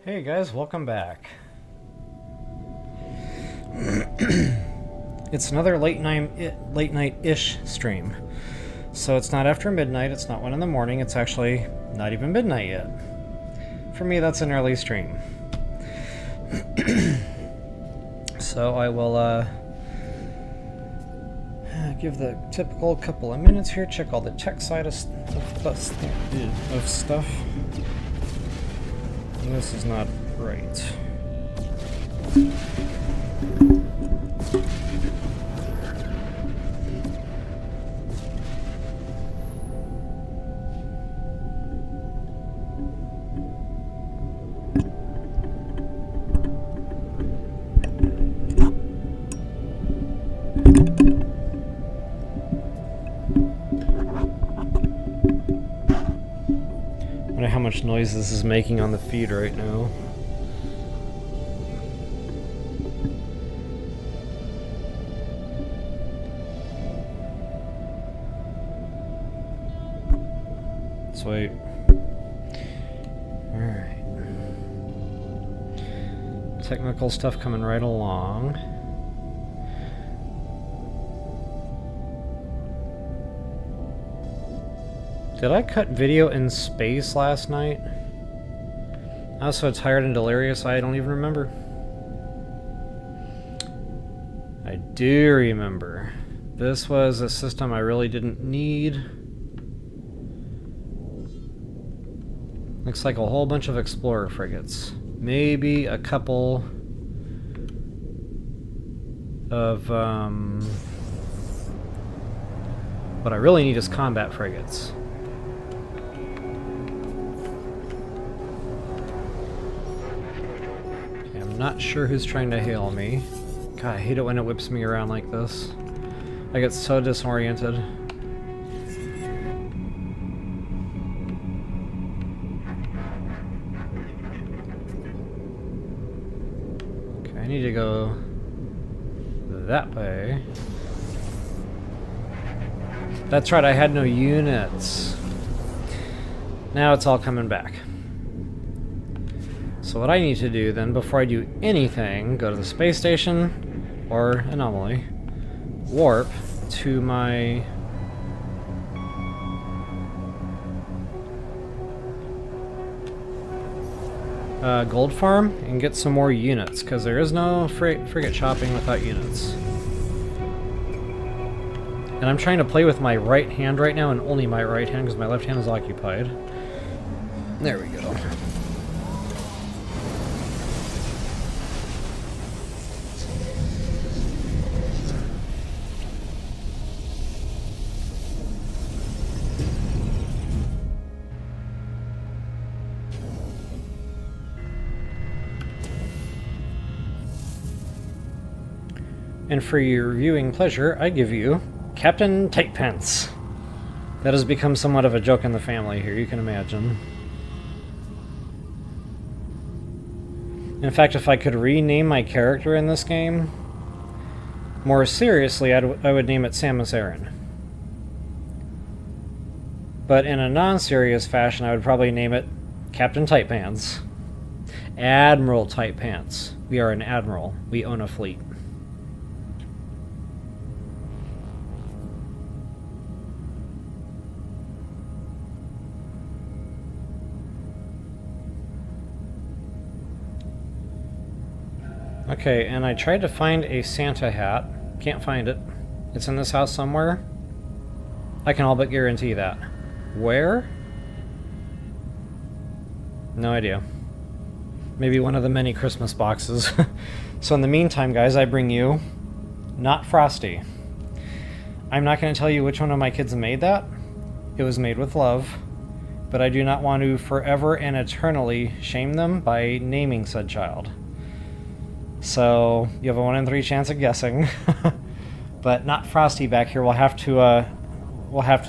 Hey guys, welcome back. It's another late night-ish stream. So it's not after midnight, it's not 1 in the morning, it's actually not even midnight yet. For me, that's an early stream. So I will give the typical couple of minutes here, check all the tech side of stuff. And this is not right. I wonder how much noise this is making on the feed right now. Let's wait. Alright. Technical stuff coming right along. Did I cut video in space last night? I was so tired and delirious I don't even remember. I do remember. This was a system I really didn't need. Looks like a whole bunch of explorer frigates. Maybe a couple of what I really need is combat frigates. Not sure who's trying to hail me. God, I hate it when it whips me around like this. I get so disoriented. Okay, I need to go that way. That's right, I had no units. Now it's all coming back. So what I need to do then, before I do anything, go to the space station, or anomaly, warp to my gold farm and get some more units, because there is no frigate shopping without units. And I'm trying to play with my right hand right now, and only my right hand, because my left hand is occupied. There we go. And for your viewing pleasure, I give you Captain Tightpants. That has become somewhat of a joke in the family here, you can imagine. In fact, if I could rename my character in this game, more seriously, I would name it Samus Aran. But in a non-serious fashion, I would probably name it Captain Tightpants. Admiral Tightpants. We are an admiral. We own a fleet. Okay, and I tried to find a Santa hat. Can't find it. It's in this house somewhere. I can all but guarantee that. Where? No idea. Maybe one of the many Christmas boxes. So in the meantime, guys, I bring you Not Frosty. I'm not going to tell you which one of my kids made that. It was made with love. But I do not want to forever and eternally shame them by naming said child. So you have a 1 in 3 chance of guessing, but Not Frosty back here will have to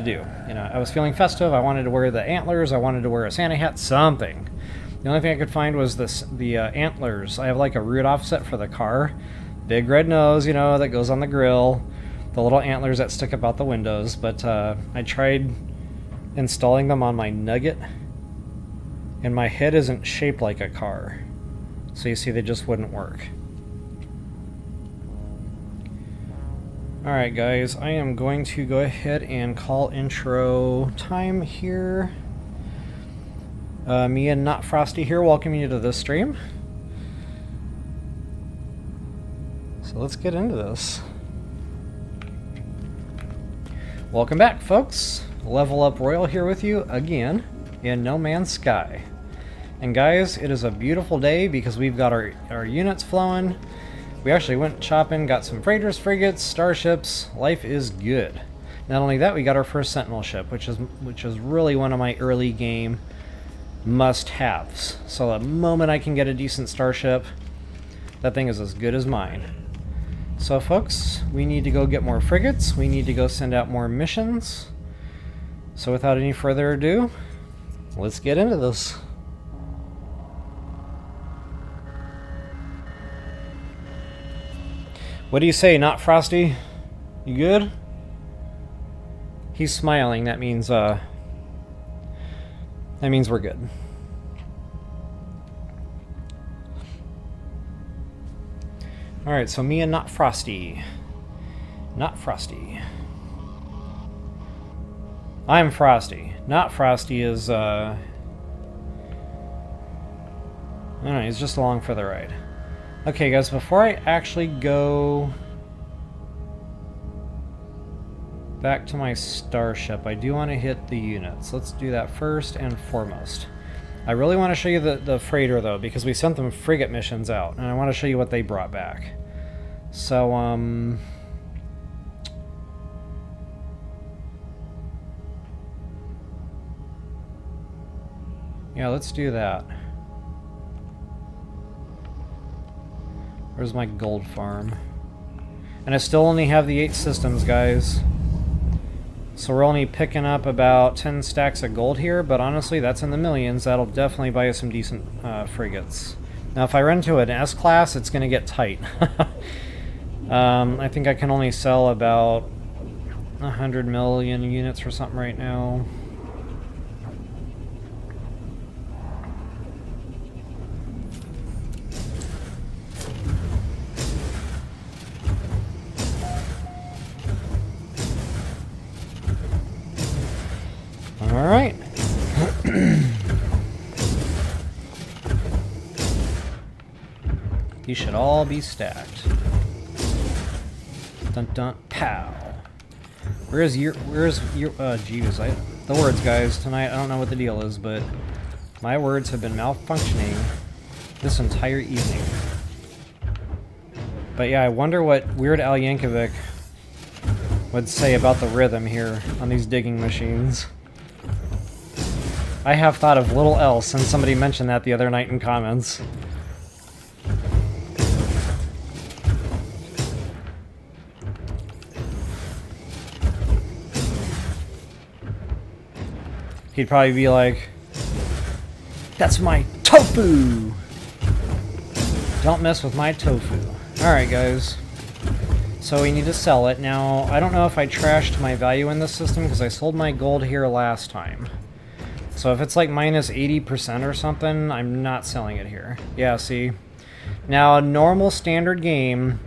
do. You know, I was feeling festive. I wanted to wear the antlers. I wanted to wear a Santa hat. Something. The only thing I could find was the antlers. I have like a root offset for the car, big red nose, you know, that goes on the grill, the little antlers that stick up out the windows. But I tried installing them on my Nugget, and my head isn't shaped like a car. So you see they just wouldn't work. Alright guys, I am going to go ahead and call intro time here. Me and Not Frosty here, welcoming you to this stream. So let's get into this. Welcome back, folks. Level Up Royal here with you again in No Man's Sky. And guys, it is a beautiful day because we've got our units flowing. We actually went shopping, got some freighters, frigates, starships. Life is good. Not only that, we got our first Sentinel ship, which is really one of my early game must-haves. So the moment I can get a decent starship, that thing is as good as mine. So folks, we need to go get more frigates. We need to go send out more missions. So without any further ado, let's get into this. What do you say, Not Frosty? You good? He's smiling. That means we're good. Alright, so me and Not Frosty. Not Frosty. I'm Frosty. Not Frosty is, I don't know, he's just along for the ride. Okay, guys, before I actually go back to my starship, I do want to hit the units. Let's do that first and foremost. I really want to show you the freighter, though, because we sent them frigate missions out, and I want to show you what they brought back. So, yeah, let's do that. Where's my gold farm? And I still only have the 8 systems, guys. So we're only picking up about 10 stacks of gold here, but honestly, that's in the millions. That'll definitely buy us some decent frigates. Now, if I run to an S-class, it's going to get tight. I think I can only sell about 100 million units or something right now. Alright. You should all be stacked. Dun dun pow. Where's your geez, the words, guys, tonight, I don't know what the deal is, but my words have been malfunctioning this entire evening. But yeah, I wonder what Weird Al Yankovic would say about the rhythm here on these digging machines. I have thought of little else, and somebody mentioned that the other night in comments. He'd probably be like, "That's my tofu! Don't mess with my tofu." Alright, guys. So we need to sell it. Now, I don't know if I trashed my value in this system, because I sold my gold here last time. So if it's like minus 80% or something, I'm not selling it here. Yeah, see? Now, a normal standard game,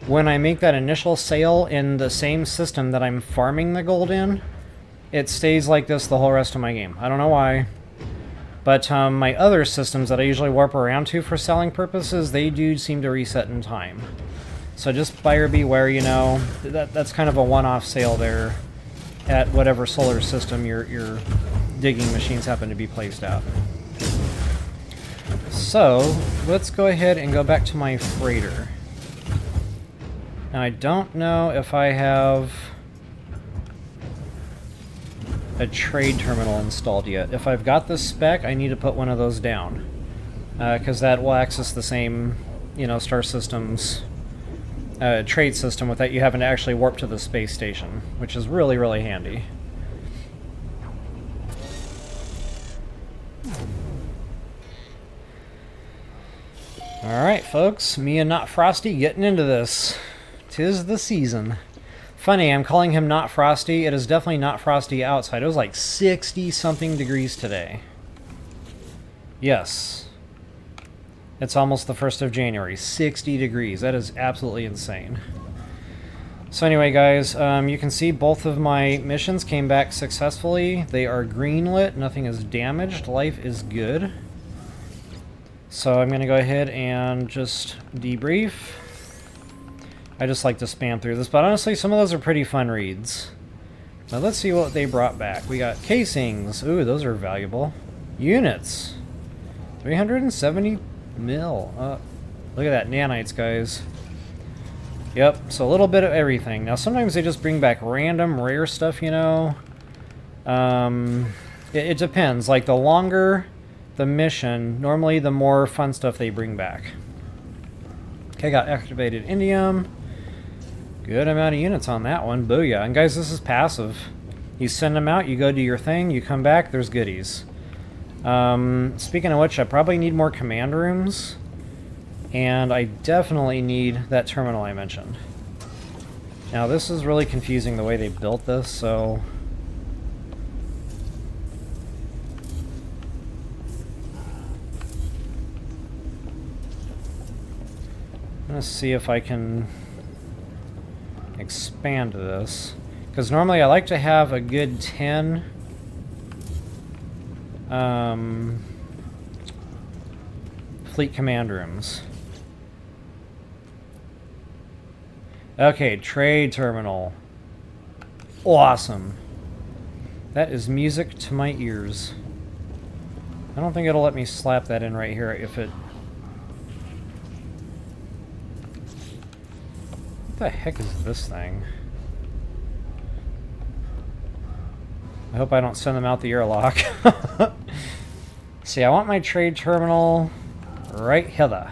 when I make that initial sale in the same system that I'm farming the gold in, it stays like this the whole rest of my game. I don't know why. But my other systems that I usually warp around to for selling purposes, they do seem to reset in time. So just buyer beware, you know. That's kind of a one-off sale there at whatever solar system your digging machines happen to be placed at. So, let's go ahead and go back to my freighter. Now, I don't know if I have a trade terminal installed yet. If I've got this spec, I need to put one of those down. Because that will access the same, you know, Star Systems trade system without you having to actually warp to the space station, which is really, really handy. Alright, folks, me and Not Frosty getting into this. 'Tis the season. Funny, I'm calling him Not Frosty. It is definitely not frosty outside. It was like 60-something degrees today. Yes. It's almost the 1st of January. 60 degrees. That is absolutely insane. So anyway, guys, you can see both of my missions came back successfully. They are greenlit. Nothing is damaged. Life is good. So I'm going to go ahead and just debrief. I just like to spam through this, but honestly, some of those are pretty fun reads. Now let's see what they brought back. We got casings. Ooh, those are valuable. Units. 370 mil. Look at that. Nanites, guys. Yep, so a little bit of everything. Now sometimes they just bring back random rare stuff, you know. It depends. Like the longer the mission, normally the more fun stuff they bring back. Okay, got activated indium. Good amount of units on that one. Booyah. And guys, this is passive. You send them out, you go do your thing, you come back, there's goodies. Speaking of which, I probably need more command rooms. And I definitely need that terminal I mentioned. Now, this is really confusing the way they built this, so... I'm going to see if I can expand this. Because normally I like to have a good 10 fleet command rooms. Okay, trade terminal. Awesome. That is music to my ears. I don't think it'll let me slap that in right here if it... What the heck is this thing? I hope I don't send them out the airlock. See, I want my trade terminal right hither.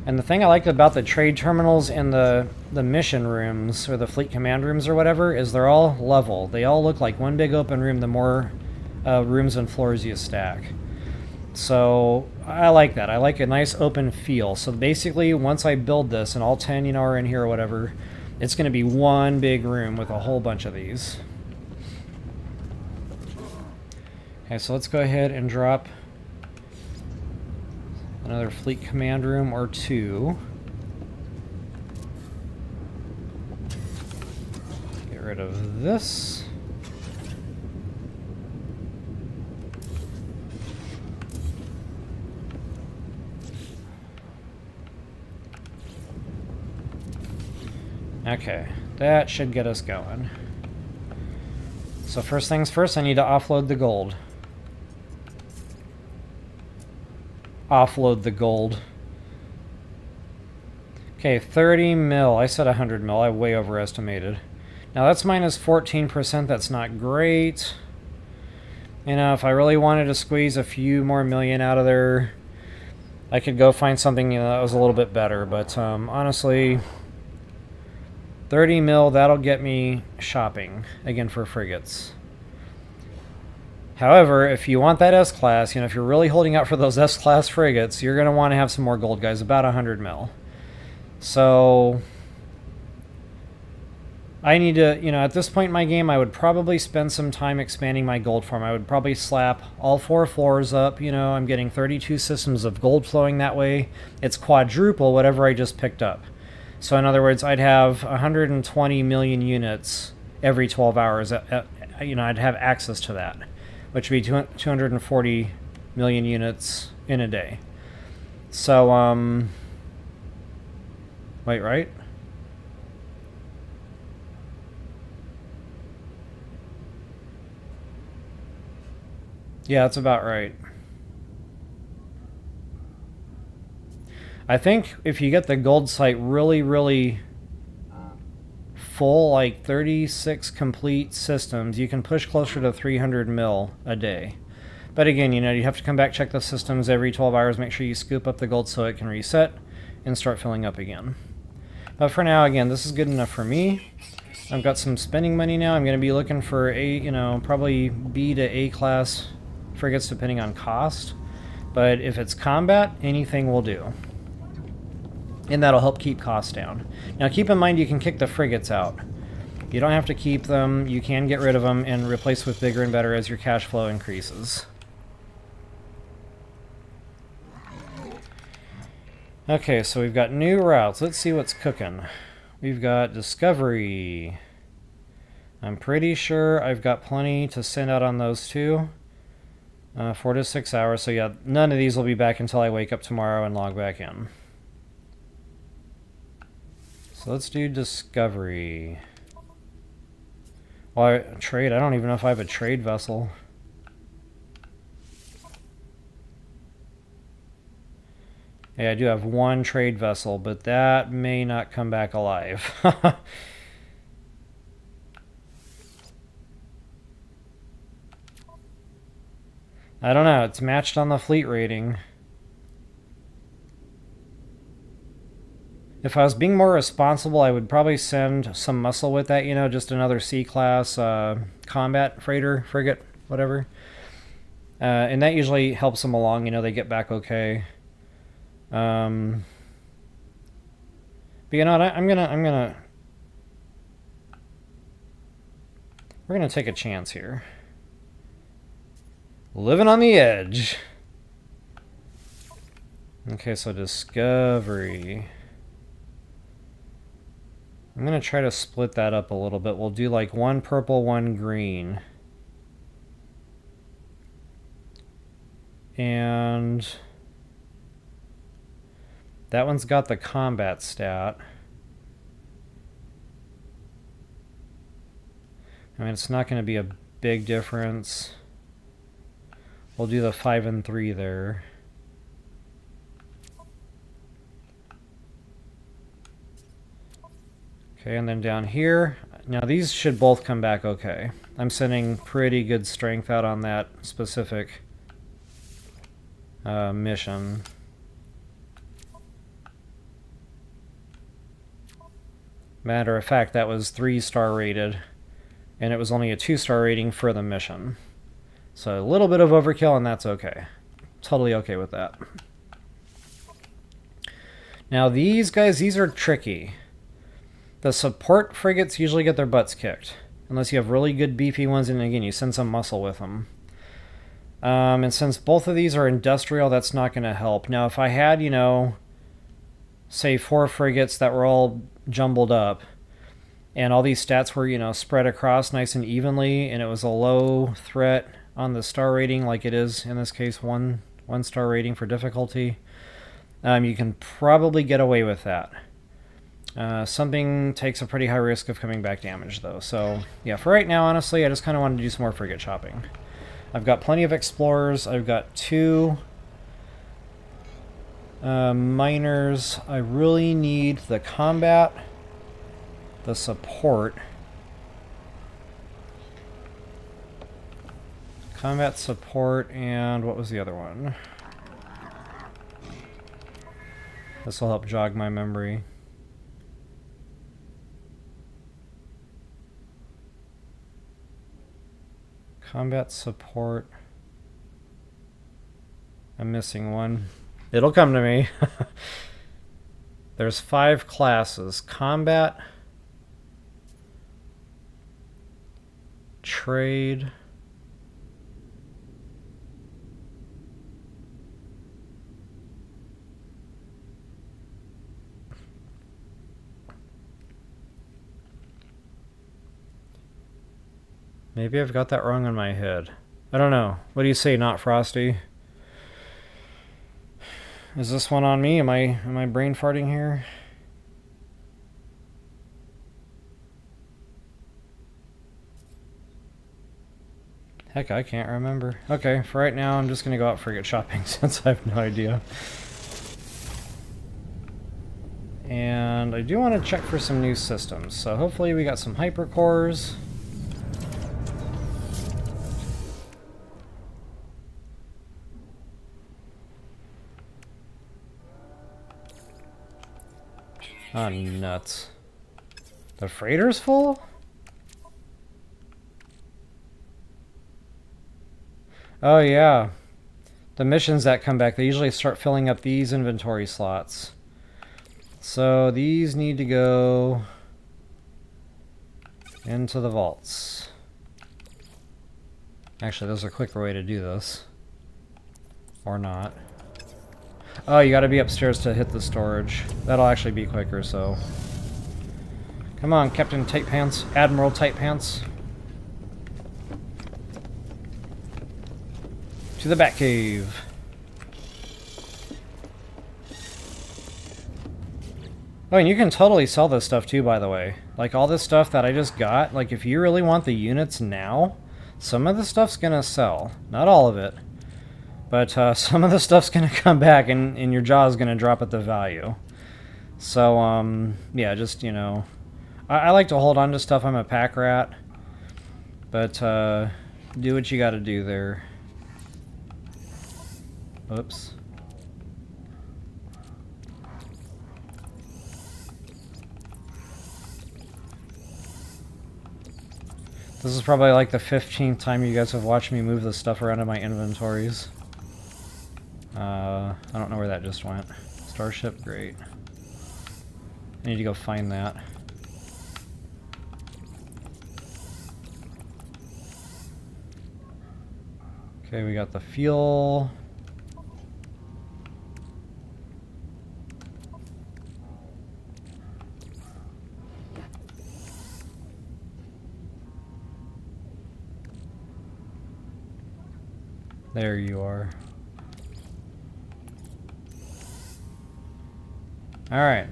And the thing I like about the trade terminals in the mission rooms, or the fleet command rooms or whatever, is they're all level. They all look like one big open room the more rooms and floors you stack. So I like that. I like a nice open feel. So basically, once I build this, and all 10, you know, are in here or whatever, it's going to be one big room with a whole bunch of these. Okay, so let's go ahead and drop another fleet command room or two. Get rid of this. Okay, that should get us going. So first things first, I need to offload the gold. Offload the gold. Okay, 30 mil. I said 100 mil. I way overestimated. Now that's minus 14%. That's not great. You know, if I really wanted to squeeze a few more million out of there, I could go find something, you know, that was a little bit better. But honestly, 30 mil, that'll get me shopping again for frigates. However, if you want that S-Class, you know, if you're really holding out for those S-Class frigates, you're going to want to have some more gold, guys, about 100 mil. So, I need to, you know, at this point in my game, I would probably spend some time expanding my gold farm. I would probably slap all 4 floors up, you know, I'm getting 32 systems of gold flowing that way. It's quadruple whatever I just picked up. So, in other words, I'd have 120 million units every 12 hours. You know, I'd have access to that, which would be 240 million units in a day. So, wait, right? Yeah, that's about right. I think if you get the gold site really, really full, like 36 complete systems, you can push closer to 300 mil a day. But again, you know, you have to come back, check the systems every 12 hours, make sure you scoop up the gold so it can reset and start filling up again. But for now, again, this is good enough for me. I've got some spending money now. I'm going to be looking for probably B to A class frigates depending on cost. But if it's combat, anything will do. And that'll help keep costs down. Now keep in mind you can kick the frigates out. You don't have to keep them. You can get rid of them and replace with bigger and better as your cash flow increases. Okay, so we've got new routes. Let's see what's cooking. We've got Discovery. I'm pretty sure I've got plenty to send out on those two. 4 to 6 hours. So yeah, none of these will be back until I wake up tomorrow and log back in. So let's do Discovery. Well, trade. I don't even know if I have a trade vessel. Yeah, I do have one trade vessel, but that may not come back alive. I don't know. It's matched on the fleet rating. If I was being more responsible, I would probably send some muscle with that, you know, just another C-class combat freighter, frigate, whatever. And that usually helps them along, you know, they get back okay. But you know what, we're gonna take a chance here. Living on the edge. Okay, so Discovery. I'm gonna try to split that up a little bit. We'll do like one purple, one green. And that one's got the combat stat. I mean, it's not going to be a big difference. We'll do the 5 and 3 there. Okay, and then down here, now these should both come back okay. I'm sending pretty good strength out on that specific mission. Matter of fact, that was 3-star rated, and it was only a 2-star rating for the mission. So a little bit of overkill, and that's okay. Totally okay with that. Now these guys, these are tricky. The support frigates usually get their butts kicked, unless you have really good beefy ones, and again, you send some muscle with them. And since both of these are industrial, that's not going to help. Now, if I had, you know, say 4 frigates that were all jumbled up, and all these stats were, you know, spread across nice and evenly, and it was a low threat on the star rating, like it is in this case, one star rating for difficulty, you can probably get away with that. Something takes a pretty high risk of coming back damaged, though. So, yeah, for right now, honestly, I just kind of wanted to do some more frigate shopping. I've got plenty of explorers. I've got 2 miners. I really need the combat, the support. Combat support, and what was the other one? This will help jog my memory. Combat support. I'm missing one. It'll come to me. There's 5 classes. Combat, trade, maybe I've got that wrong in my head. I don't know. What do you say, Not Frosty? Is this one on me? Am I brain farting here? Heck, I can't remember. Okay, for right now, I'm just going to go out frigate shopping since I have no idea. And I do want to check for some new systems. So hopefully we got some hypercores. Oh, nuts. The freighter's full? Oh, yeah. The missions that come back, they usually start filling up these inventory slots. So these need to go into the vaults. Actually, there's a quicker way to do this. Or not. Oh, you gotta be upstairs to hit the storage. That'll actually be quicker, so... Come on, Captain Tight Pants. Admiral Tight Pants. To the Batcave. Oh, and you can totally sell this stuff too, by the way. Like, all this stuff that I just got, like, if you really want the units now, some of the stuff's gonna sell. Not all of it. But some of the stuff's gonna come back, and your jaw's gonna drop at the value. So, yeah, just, you know... I like to hold on to stuff. I'm a pack rat. But, do what you gotta do there. Oops. This is probably like the 15th time you guys have watched me move this stuff around in my inventories. I don't know where that just went. Starship, great. I need to go find that. Okay, we got the fuel. There you are. Alright.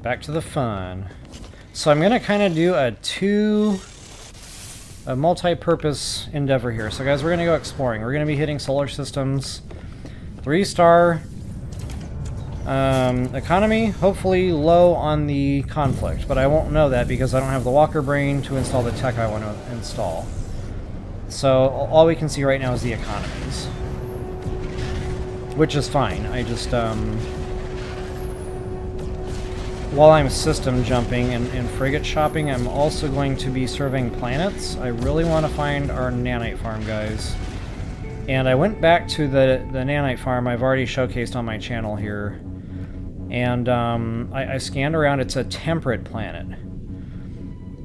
Back to the fun. So I'm going to kind of do a multi-purpose endeavor here. So guys, we're going to go exploring. We're going to be hitting solar systems. 3-star economy, hopefully low on the conflict. But I won't know that because I don't have the walker brain to install the tech I want to install. So all we can see right now is the economies. Which is fine. I just, while I'm system jumping and frigate shopping, I'm also going to be surveying planets. I really want to find our nanite farm, guys. And I went back to the nanite farm I've already showcased on my channel here. And I scanned around. It's a temperate planet.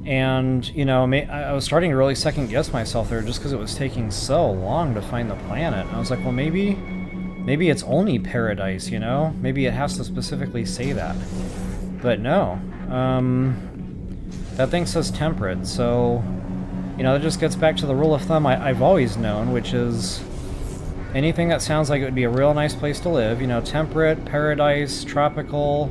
And, you know, I was starting to really second guess myself there just because it was taking so long to find the planet. I was like, well, maybe it's only paradise, you know? Maybe it has to specifically say that. But no. That thing says temperate, so... You know, that just gets back to the rule of thumb I've always known, which is... anything that sounds like it would be a real nice place to live, you know, temperate, paradise, tropical...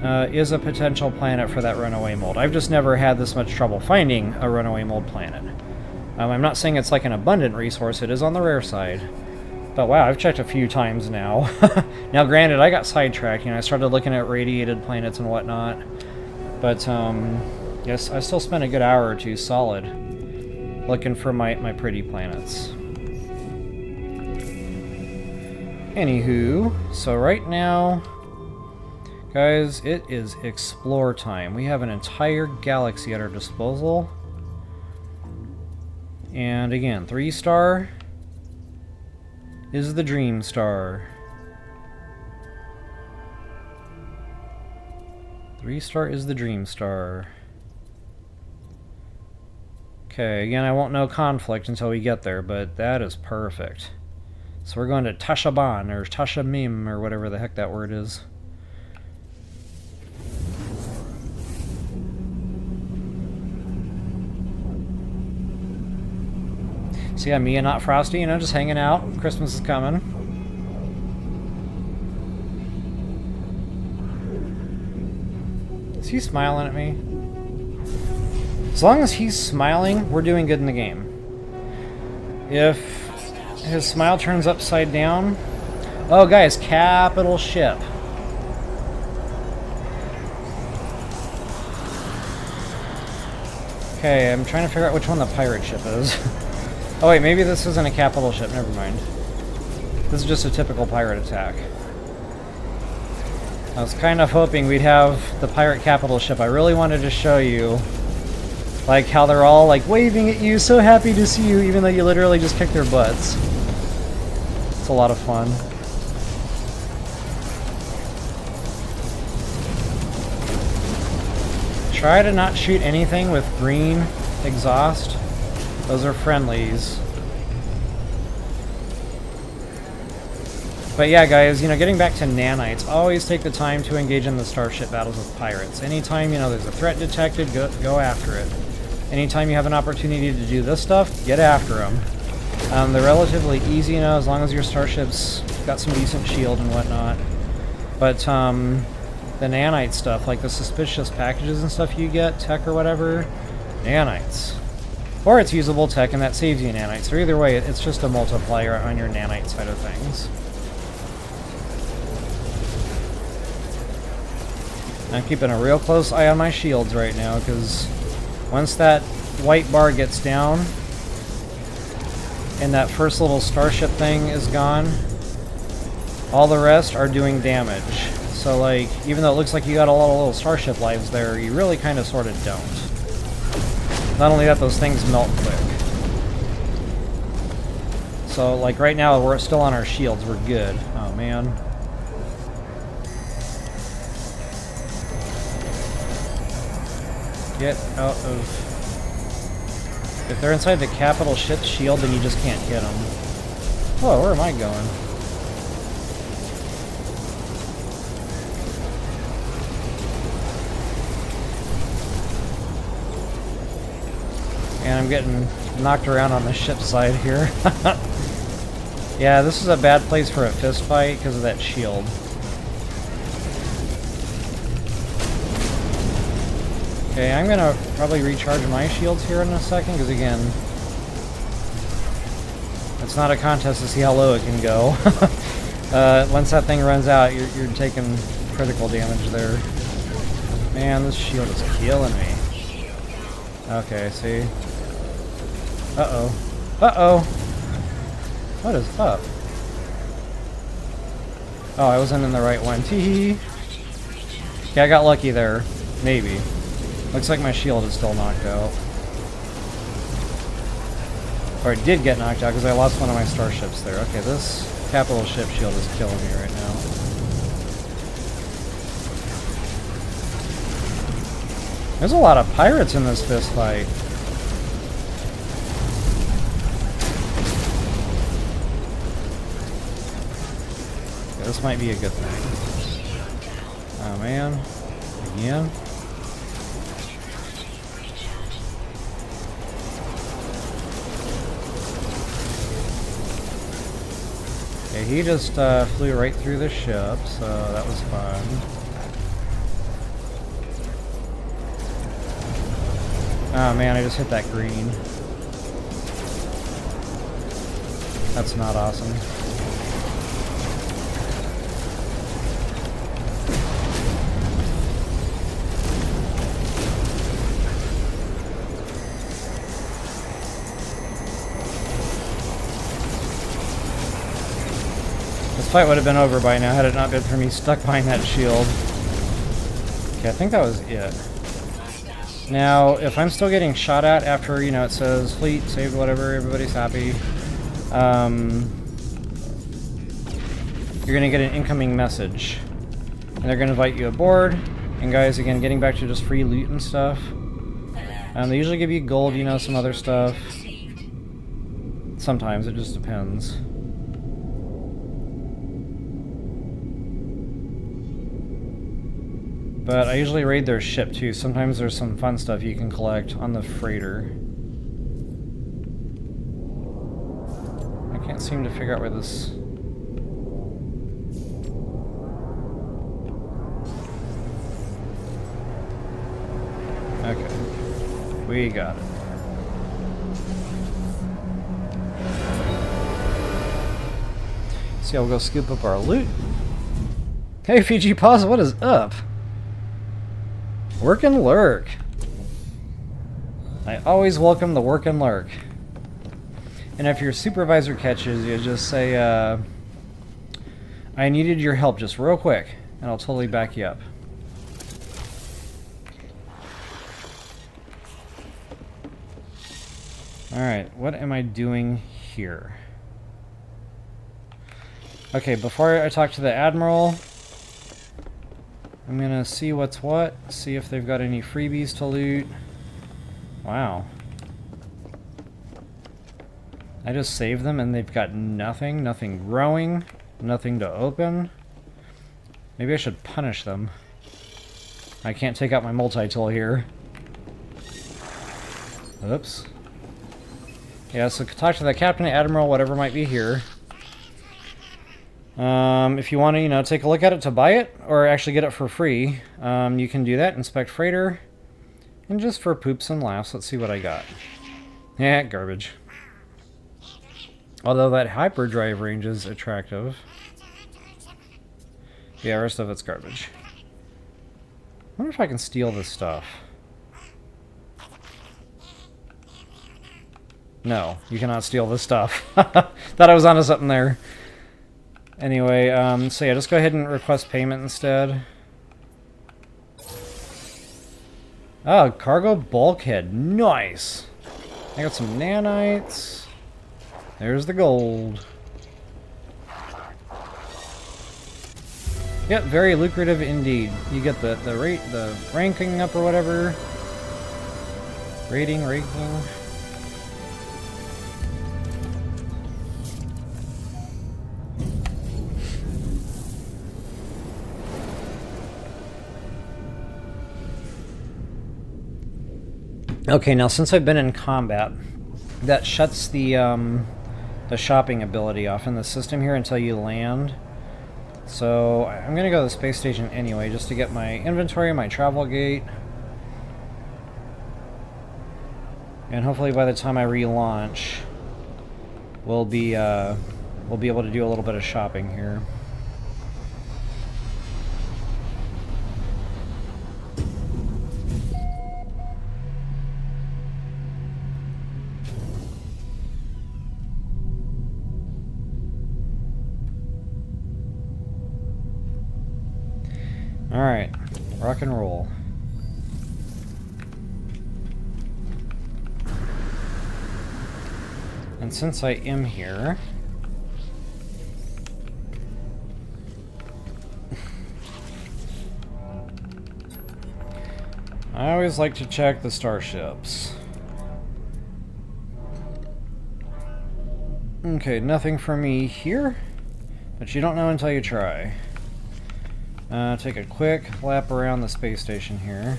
is a potential planet for that runaway mold. I've just never had this much trouble finding a runaway mold planet. I'm not saying it's like an abundant resource, it is on the rare side. But wow, I've checked a few times now. Now granted, I got sidetracked, you know, I started looking at radiated planets and whatnot. But, yes, I still spent a good hour or two solid looking for my pretty planets. Anywho, so right now... guys, it is explore time. We have an entire galaxy at our disposal. And again, 3-star is the dream star. 3-star is the dream star. Okay, again, I won't know conflict until we get there, but that is perfect. So we're going to Tashaban, or Tashamim, or whatever the heck that word is. So yeah, me and Not Frosty, you know, just hanging out. Christmas is coming. Is he smiling at me? As long as he's smiling, we're doing good in the game. If his smile turns upside down... oh, guys, capital ship. Okay, I'm trying to figure out which one the pirate ship is. Oh wait, maybe this isn't a capital ship, never mind. This is just a typical pirate attack. I was kind of hoping we'd have the pirate capital ship. I really wanted to show you, like, how they're all, like, waving at you, so happy to see you, even though you literally just kicked their butts. It's a lot of fun. Try to not shoot anything with green exhaust. Those are friendlies. But yeah, guys, you know, getting back to nanites, always take the time to engage in the starship battles with pirates. Anytime, you know, there's a threat detected, go after it. Anytime you have an opportunity to do this stuff, get after them. They're relatively easy, you know, as long as your starship's got some decent shield and whatnot. But the nanite stuff, like the suspicious packages and stuff you get, tech or whatever, nanites. Or it's usable tech and that saves you nanites. So either way, it's just a multiplier on your nanite side of things. I'm keeping a real close eye on my shields right now, because once that white bar gets down and that first little starship thing is gone, all the rest are doing damage. So, like, even though it looks like you got a lot of little starship lives there, you really kind of sort of don't. Not only that, those things melt quick. So, like, right now, we're still on our shields. We're good. Oh, man. Get out of... If they're inside the capital ship's shield, then you just can't hit them. Oh, where am I going? And I'm getting knocked around on the ship side here. Yeah, this is a bad place for a fist fight because of that shield. Okay, I'm gonna probably recharge my shields here in a second, because again, it's not a contest to see how low it can go. Once that thing runs out, you're taking critical damage there. Man, this shield is killing me. Okay, see? Uh-oh. Uh-oh! What is up? Oh, I wasn't in the right one. Tee-hee! Yeah, I got lucky there. Maybe. Looks like my shield is still knocked out. Or it did get knocked out because I lost one of my starships there. Okay, this capital ship shield is killing me right now. There's a lot of pirates in this fist fight. Okay, this might be a good thing. Oh man. Again. Okay, he just flew right through the ship, so that was fun. Oh man, I just hit that green. That's not awesome. This fight would have been over by now had it not been for me stuck behind that shield. Okay, I think that was it. Now, if I'm still getting shot at after, you know, it says fleet, saved, whatever, everybody's happy, you're going to get an incoming message. And they're going to invite you aboard. And guys, again, getting back to just free loot and stuff. They usually give you gold, you know, some other stuff. Sometimes, it just depends. But I usually raid their ship too. Sometimes there's some fun stuff you can collect on the freighter. I can't seem to figure out where this... Okay. We got it. See, I'll go scoop up our loot. Hey, Fiji Paws, what is up? Work and lurk. I always welcome the work and lurk. And if your supervisor catches you, just say, I needed your help just real quick, and I'll totally back you up. Alright, what am I doing here? Okay, before I talk to the Admiral, I'm gonna see what's what, see if they've got any freebies to loot. Wow. I just saved them and they've got nothing growing. Nothing to open. Maybe I should punish them. I can't take out my multi-tool here. Oops. Yeah, so talk to the captain, admiral, whatever might be here. If you want to, you know, take a look at it to buy it, or actually get it for free, you can do that. Inspect freighter. And just for poops and laughs, let's see what I got. Yeah, garbage. Although that hyperdrive range is attractive. Yeah, the rest of it's garbage. I wonder if I can steal this stuff. No, you cannot steal this stuff. Thought I was onto something there. Anyway, so yeah, just go ahead and request payment instead. Oh, cargo bulkhead. Nice! I got some nanites. There's the gold. Yep, very lucrative indeed. You get the rate, the ranking up or whatever. Ranking. Okay, now since I've been in combat, that shuts the shopping ability off in the system here until you land. So I'm gonna go to the space station anyway, just to get my inventory, my travel gate, and hopefully by the time I relaunch, we'll be able to do a little bit of shopping here. Alright, rock and roll. And since I am here, I always like to check the starships. Okay, nothing for me here, but you don't know until you try. Take a quick lap around the space station here.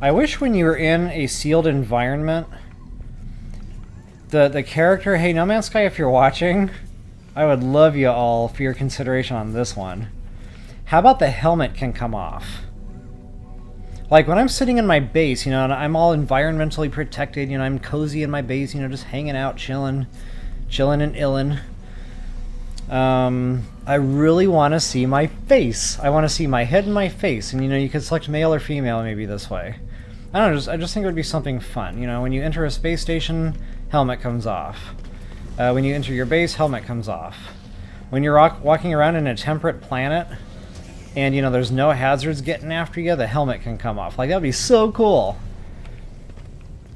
I wish when you were in a sealed environment, the character, hey No Man's Sky, if you're watching, I would love you all for your consideration on this one. How about the helmet can come off? Like when I'm sitting in my base, you know, and I'm all environmentally protected, you know, I'm cozy in my base, you know, just hanging out, chilling and illin'. I really want to see my face. I want to see my head and my face, and you know, you could select male or female maybe this way. I don't know, I just think it would be something fun. You know, when you enter a space station, helmet comes off. When you enter your base, helmet comes off. When you're walking around in a temperate planet, and you know, there's no hazards getting after you, the helmet can come off. Like, that'd be so cool.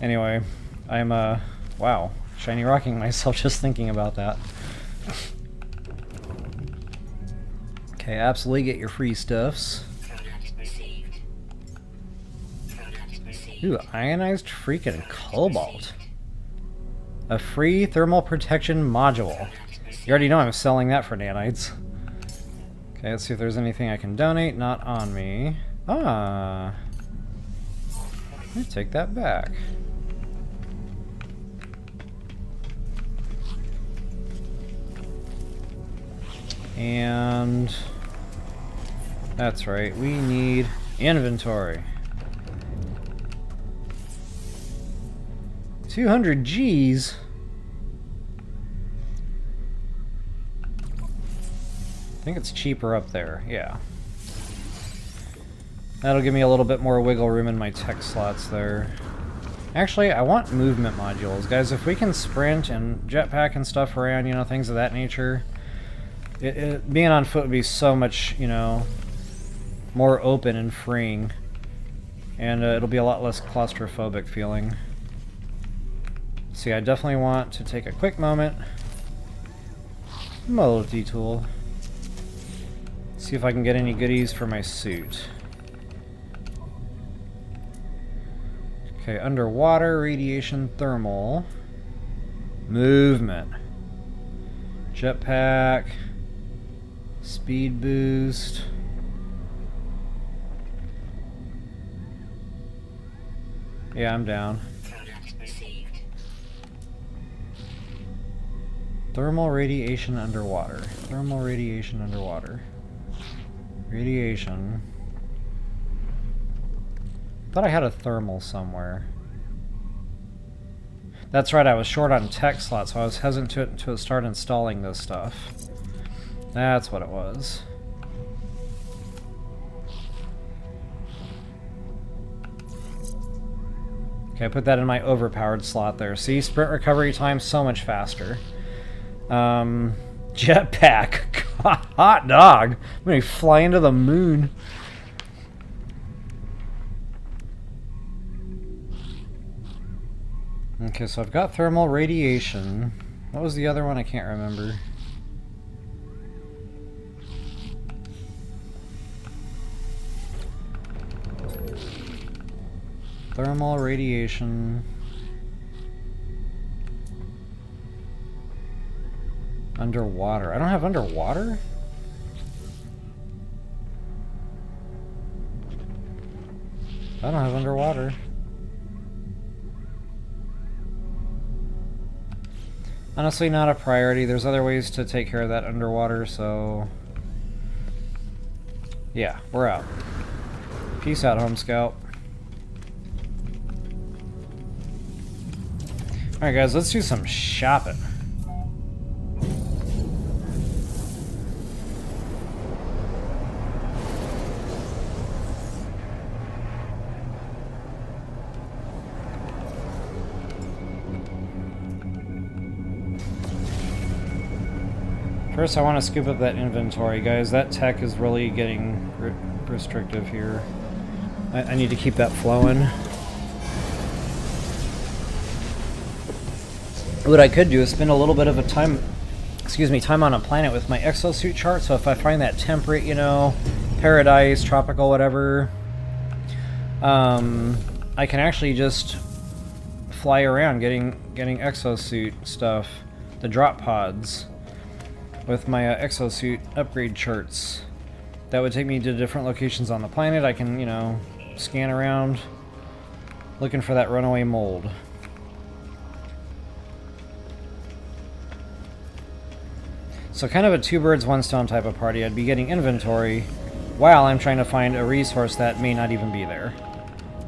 Anyway, I'm, wow. Shiny rocking myself just thinking about that. Okay, absolutely get your free stuffs. Ooh, ionized freaking cobalt. A free thermal protection module. You already know I'm selling that for nanites. Okay, let's see if there's anything I can donate. Not on me. Ah. Let me take that back. And that's right, we need inventory. 200 G's. I think it's cheaper up there, yeah. That'll give me a little bit more wiggle room in my tech slots there. Actually, I want movement modules. Guys, if we can sprint and jetpack and stuff around, you know, things of that nature, being on foot would be so much, you know, more open and freeing. And it'll be a lot less claustrophobic feeling. See, I definitely want to take a quick moment. Multi-tool. See if I can get any goodies for my suit. Okay, underwater, radiation, thermal, movement, jetpack, speed boost. Yeah, I'm down. Thermal radiation underwater. Thermal radiation underwater. Radiation. Thought I had a thermal somewhere. That's right, I was short on tech slots, so I was hesitant to start installing this stuff. That's what it was. Okay, I put that in my overpowered slot there. See, sprint recovery time so much faster. Jetpack. Hot dog. I'm gonna fly into the moon. Okay, so I've got thermal radiation. What was the other one? I can't remember. Thermal radiation. Underwater. I don't have underwater? I don't have underwater. Honestly, not a priority. There's other ways to take care of that underwater, so... yeah, we're out. Peace out, Home Scout. Alright guys, let's do some shopping. First, I want to scoop up that inventory, guys. That tech is really getting restrictive here. I need to keep that flowing. What I could do is spend a little bit of a time on a planet with my exosuit chart. So if I find that temperate, you know, paradise, tropical, whatever, I can actually just fly around getting exosuit stuff, the drop pods. With my exosuit upgrade charts. That would take me to different locations on the planet. I can, you know, scan around looking for that runaway mold. So kind of a two birds, one stone type of party. I'd be getting inventory while I'm trying to find a resource that may not even be there.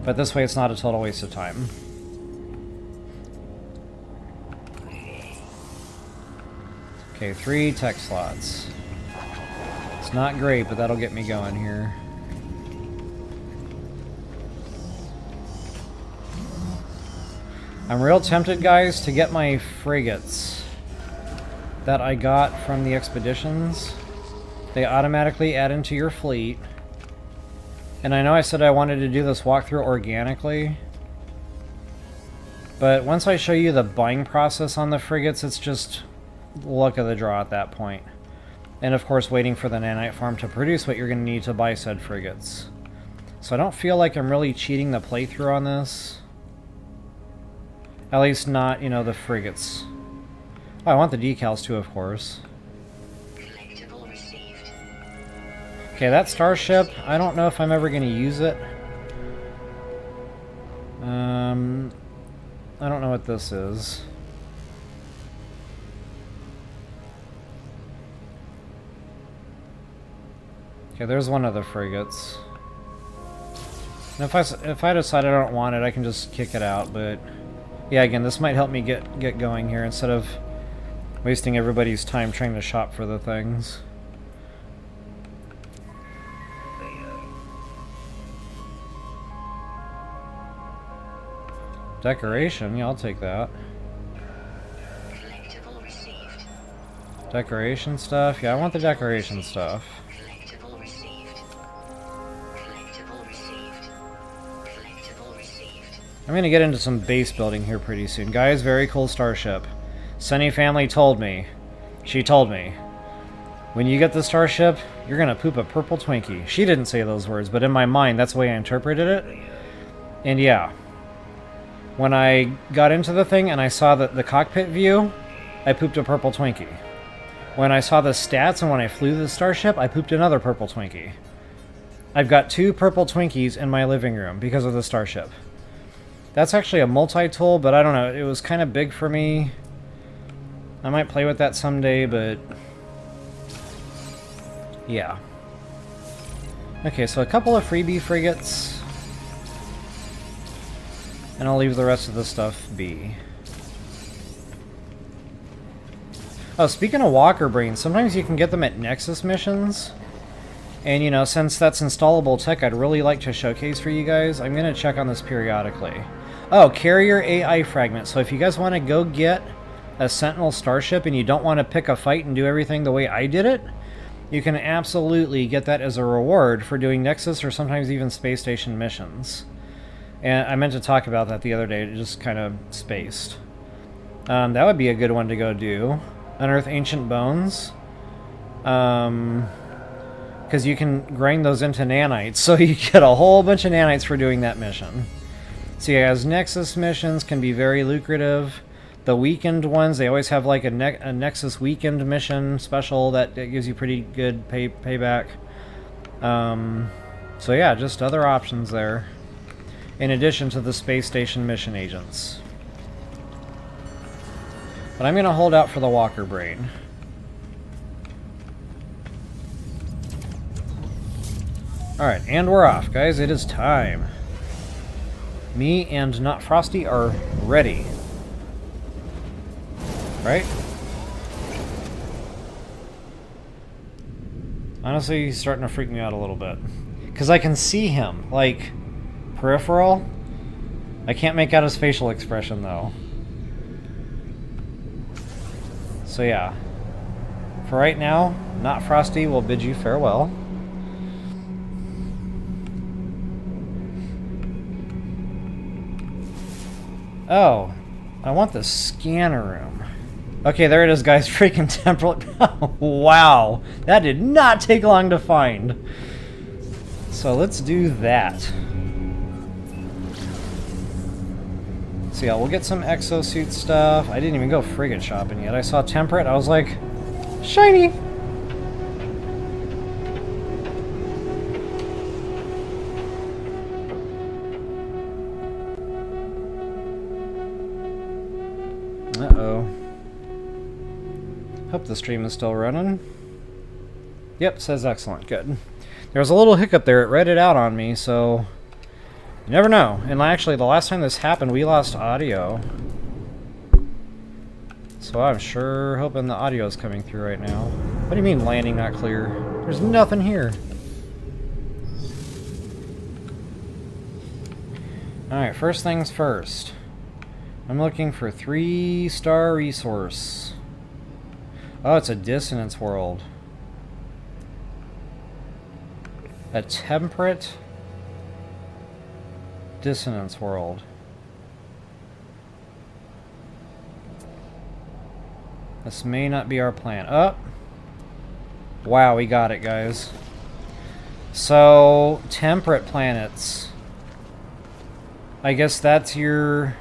But this way it's not a total waste of time. Okay, 3 tech slots. It's not great, but that'll get me going here. I'm real tempted, guys, to get my frigates that I got from the expeditions. They automatically add into your fleet. And I know I said I wanted to do this walkthrough organically. But once I show you the buying process on the frigates, it's just... luck of the draw at that point. And of course waiting for the nanite farm to produce what you're going to need to buy said frigates. So I don't feel like I'm really cheating the playthrough on this. At least not, you know, the frigates. Oh, I want the decals too, of course. Okay, that starship, I don't know if I'm ever going to use it. I don't know what this is. Okay, there's one of the frigates. And if I decide I don't want it, I can just kick it out, but... yeah, again, this might help me get going here instead of wasting everybody's time trying to shop for the things. Decoration, yeah, I'll take that. Decoration stuff, yeah, I want the decoration stuff. I'm gonna get into some base building here pretty soon. Guys, very cool starship. Sunny family told me. She told me. When you get the starship, you're gonna poop a purple Twinkie. She didn't say those words, but in my mind, that's the way I interpreted it. And yeah. When I got into the thing and I saw the cockpit view, I pooped a purple Twinkie. When I saw the stats and when I flew the starship, I pooped another purple Twinkie. I've got 2 purple Twinkies in my living room because of the starship. That's actually a multi-tool, but I don't know. It was kind of big for me. I might play with that someday, but... yeah. Okay, so a couple of freebie frigates. And I'll leave the rest of the stuff be. Oh, speaking of Walker Brains, sometimes you can get them at Nexus missions. And, you know, since that's installable tech, I'd really like to showcase for you guys. I'm going to check on this periodically. Oh, carrier AI fragment. So if you guys want to go get a Sentinel starship and you don't want to pick a fight and do everything the way I did it, you can absolutely get that as a reward for doing Nexus or sometimes even space station missions. And I meant to talk about that the other day, it just kind of spaced. That would be a good one to go do. Unearth Ancient Bones. Because you can grind those into nanites, so you get a whole bunch of nanites for doing that mission. So yeah, guys, Nexus missions can be very lucrative. The weekend ones, they always have like a Nexus weekend mission special that gives you pretty good payback. So yeah, just other options there. In addition to the space station mission agents. But I'm going to hold out for the Walker Brain. Alright, and we're off, guys. It is time. Me and Not Frosty are ready. Right? Honestly, he's starting to freak me out a little bit. Because I can see him, like, peripheral. I can't make out his facial expression, though. So yeah. For right now, Not Frosty will bid you farewell. Oh, I want the scanner room. Okay, there it is, guys. Freaking template. Wow, that did not take long to find. So let's do that. So yeah, we'll get some exosuit stuff. I didn't even go frigate shopping yet. I saw temperate. I was like, shiny. Uh-oh. Hope the stream is still running. Yep, says excellent. Good. There was a little hiccup there. It read it out on me, so... you never know. And actually, the last time this happened, we lost audio. So I'm sure hoping the audio is coming through right now. What do you mean landing not clear? There's nothing here. Alright, first things first. I'm looking for 3-star resource. Oh, it's a dissonance world. A temperate dissonance world. This may not be our plan. Oh! Wow, we got it, guys. So, temperate planets. I guess that's your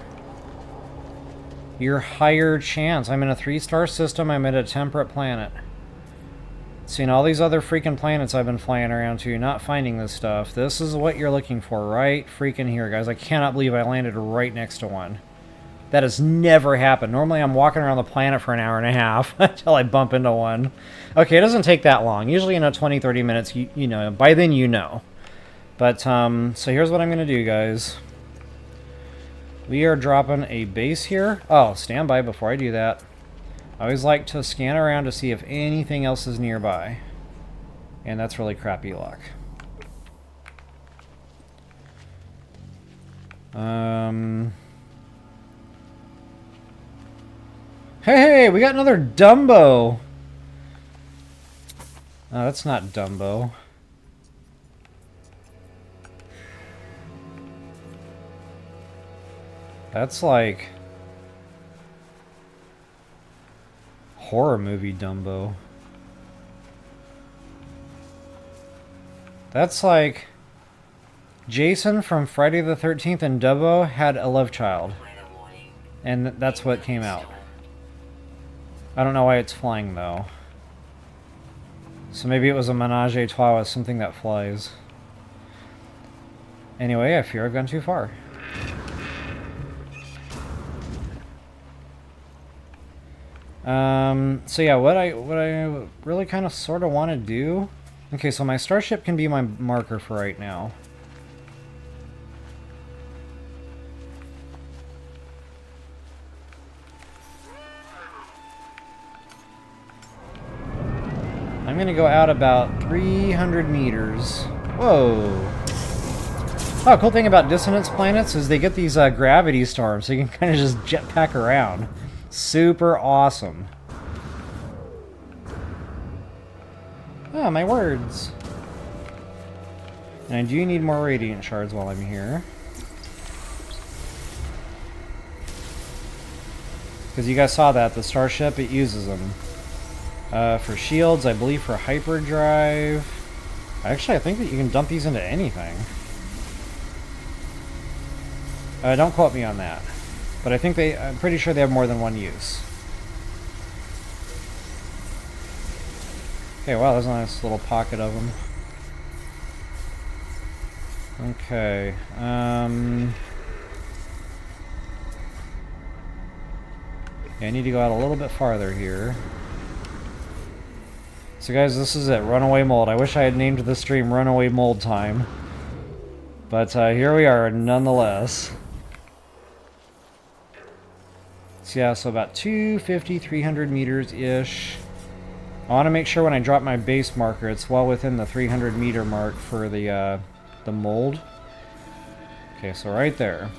higher chance. I'm in a 3-star system. I'm at a temperate planet. Seeing all these other freaking planets I've been flying around to, not finding this stuff. This is what you're looking for right freaking here, guys. I cannot believe I landed right next to one. That has never happened. Normally I'm walking around the planet for an hour and a half until I bump into one. Okay, it doesn't take that long. Usually in 20-30 minutes, you know, by then you know. But, so here's what I'm going to do, guys. We are dropping a base here. Oh, stand by before I do that. I always like to scan around to see if anything else is nearby. And that's really crappy luck. Hey, we got another Dumbo! No, that's not Dumbo. That's like... horror movie Dumbo. That's like... Jason from Friday the 13th and Dumbo had a love child. And that's what came out. I don't know why it's flying, though. So maybe it was a menage a trois with something that flies. Anyway, I fear I've gone too far. So yeah, what I really kind of sort of want to do... Okay, so my starship can be my marker for right now. I'm going to go out about 300 meters. Whoa! Oh, cool thing about dissonance planets is they get these gravity storms, so you can kind of just jetpack around. Super awesome. Ah, my words. And I do need more radiant shards while I'm here. Because you guys saw that, the starship, it uses them. For shields, I believe for hyperdrive. Actually, I think that you can dump these into anything. Don't quote me on that. But I think I'm pretty sure they have more than one use. Okay, wow, there's a nice little pocket of them. Okay, yeah, I need to go out a little bit farther here. So guys, this is it, Runaway Mold. I wish I had named the stream Runaway Mold Time. But here we are, nonetheless. So yeah, so about 250, 300 meters-ish. I want to make sure when I drop my base marker, it's well within the 300 meter mark for the mold. Okay, so right there.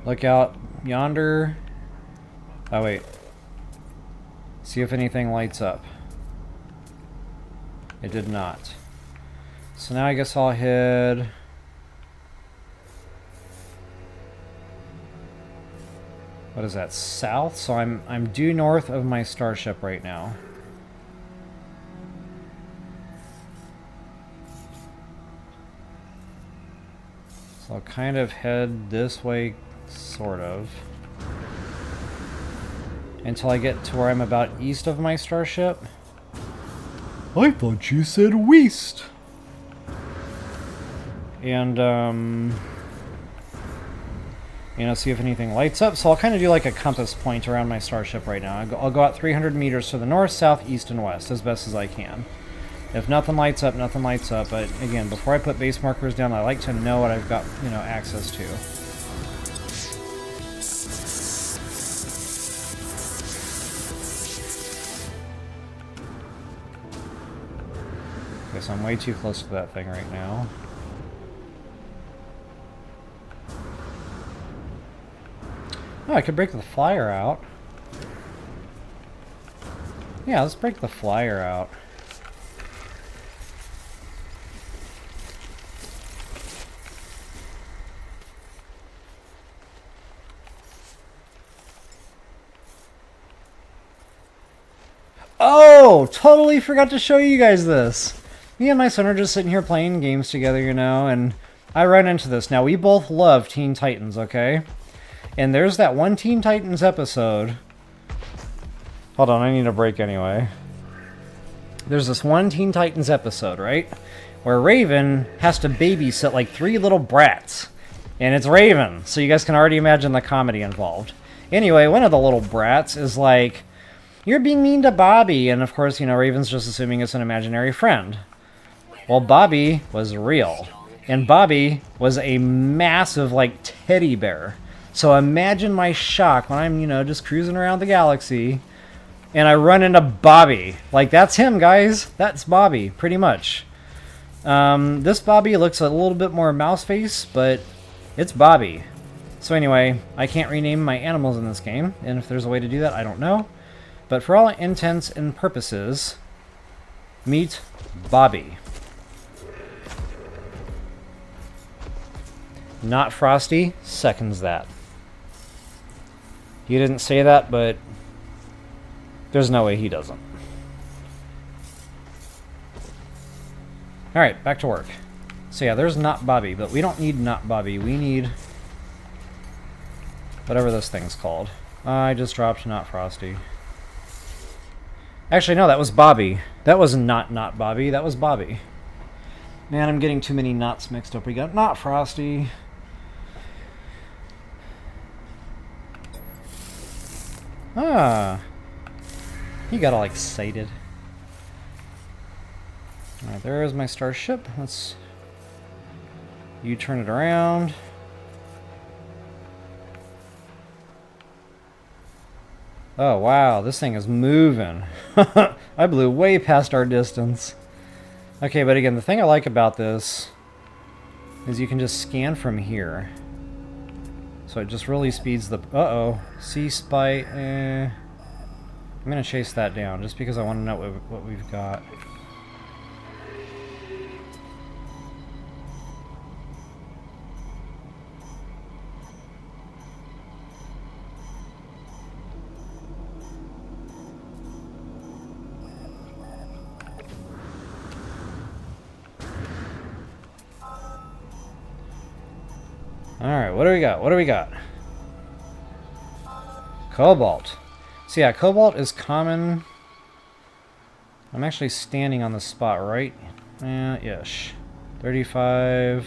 Look out yonder. Oh wait. See if anything lights up. It did not. So now I guess I'll head... What is that, south? So I'm due north of my starship right now. So I'll kind of head this way, sort of. Until I get to where I'm about east of my starship. I thought you said west. And, you know, see if anything lights up. So I'll kind of do like a compass point around my starship right now. I'll go out 300 meters to the north, south, east, and west as best as I can. If nothing lights up, nothing lights up. But again, before I put base markers down, I like to know what I've got, you know, access to. Okay, so I'm way too close to that thing right now. Oh, I could break the flyer out. Yeah, let's break the flyer out. Oh, totally forgot to show you guys this. Me and my son are just sitting here playing games together, you know, and I run into this. Now, we both love Teen Titans, okay? And there's that one Teen Titans episode. Hold on, I need a break anyway. There's this one Teen Titans episode, right? Where Raven has to babysit like 3 little brats. And it's Raven, so you guys can already imagine the comedy involved. Anyway, one of the little brats is like, "You're being mean to Bobby." And of course, you know, Raven's just assuming it's an imaginary friend. Well, Bobby was real. And Bobby was a massive, like, teddy bear. So imagine my shock when I'm, you know, just cruising around the galaxy and I run into Bobby. Like, that's him, guys. That's Bobby, pretty much. This Bobby looks a little bit more mouse face, but it's Bobby. So anyway, I can't rename my animals in this game, and if there's a way to do that, I don't know. But for all intents and purposes, meet Bobby. Not Frosty seconds that. He didn't say that, but there's no way he doesn't. Alright, back to work. So yeah, there's Not Bobby, but we don't need Not Bobby. We need Whatever this thing's called. I just dropped Not Frosty. Actually, no, that was Bobby. That was not Bobby. That was Bobby. Man, I'm getting too many knots mixed up. We got Not Frosty. Ah. He got all excited. Alright, there is my starship. Let's... You turn it around. Oh, wow. This thing is moving. I blew way past our distance. Okay, but again, the thing I like about this is you can just scan from here. So it just really speeds the... Uh-oh. Sea Spite. I'm going to chase that down just because I want to know what we've got. Alright, what do we got? What do we got? Cobalt. So yeah, cobalt is common. I'm actually standing on the spot, right? Ish. 35.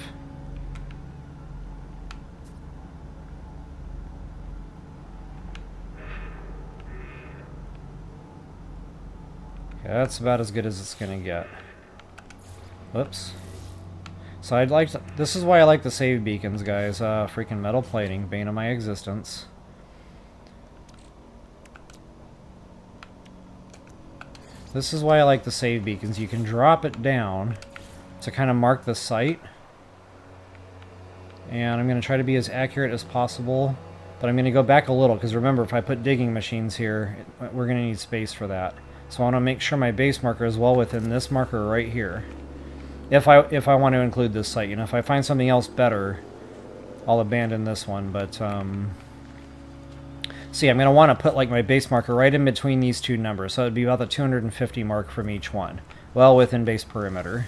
Okay, that's about as good as it's gonna get. Whoops. So I'd like to, this is why I like the save beacons, guys. Freaking metal plating, bane of my existence. This is why I like the save beacons. You can drop it down to kind of mark the site. And I'm going to try to be as accurate as possible. But I'm going to go back a little, because remember, if I put digging machines here, we're going to need space for that. So I want to make sure my base marker is well within this marker right here. If I want to include this site, you know, if I find something else better, I'll abandon this one. But see, I'm going to want to put like my base marker right in between these two numbers, so it'd be about the 250 mark from each one, well within base perimeter.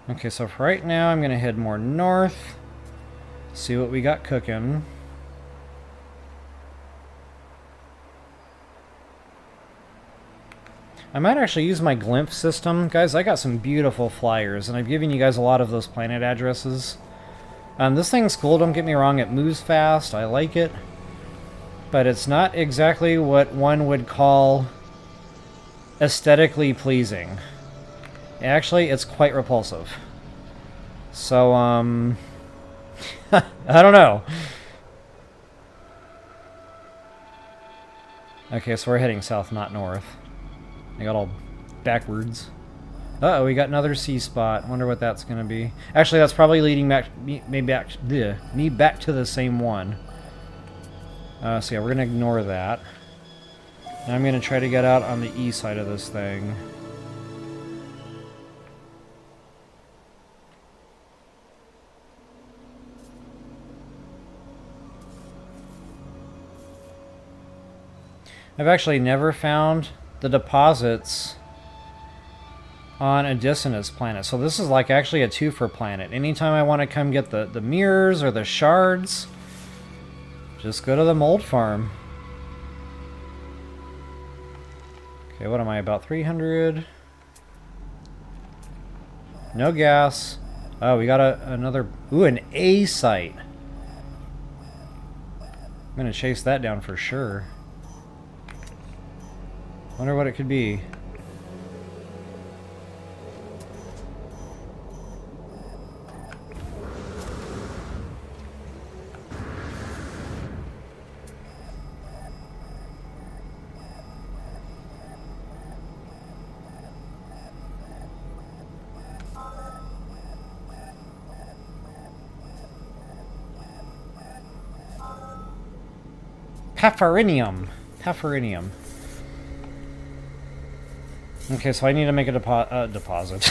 Okay, so for right now, I'm going to head more north, see what we got cooking. I might actually use my glimpse system. Guys, I got some beautiful flyers, and I've given you guys a lot of those planet addresses. This thing's cool, don't get me wrong, it moves fast, I like it. But it's not exactly what one would call aesthetically pleasing. Actually, it's quite repulsive. So, I don't know. Okay, so we're heading south, not north. I got all backwards. Uh-oh, we got another sea spot. Wonder what that's going to be. Actually, that's probably leading me back to the same one. So yeah, we're going to ignore that. And I'm going to try to get out on the east side of this thing. I've actually never found the deposits on a dissonance planet. So this is like actually a twofer planet. Anytime I want to come get the mirrors or the shards, just go to the mold farm. Okay, what am I, about 300? No gas. Oh, we got another... Ooh, an A site. I'm going to chase that down for sure. Wonder what it could be. Paphorinium. Paphorinium. Okay, so I need to make a deposit.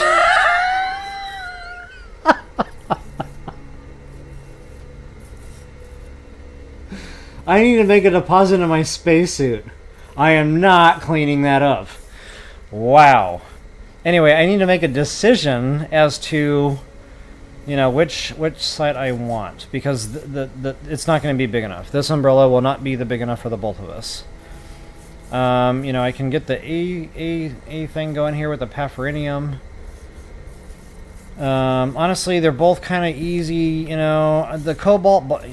I need to make a deposit in my spacesuit. I am not cleaning that up. Wow. Anyway, I need to make a decision as to, you know, which site I want, because it's not going to be big enough. This umbrella will not be big enough for the both of us. You know, I can get the A thing going here with the Paphrinium. Honestly, they're both kind of easy, you know. The Cobalt...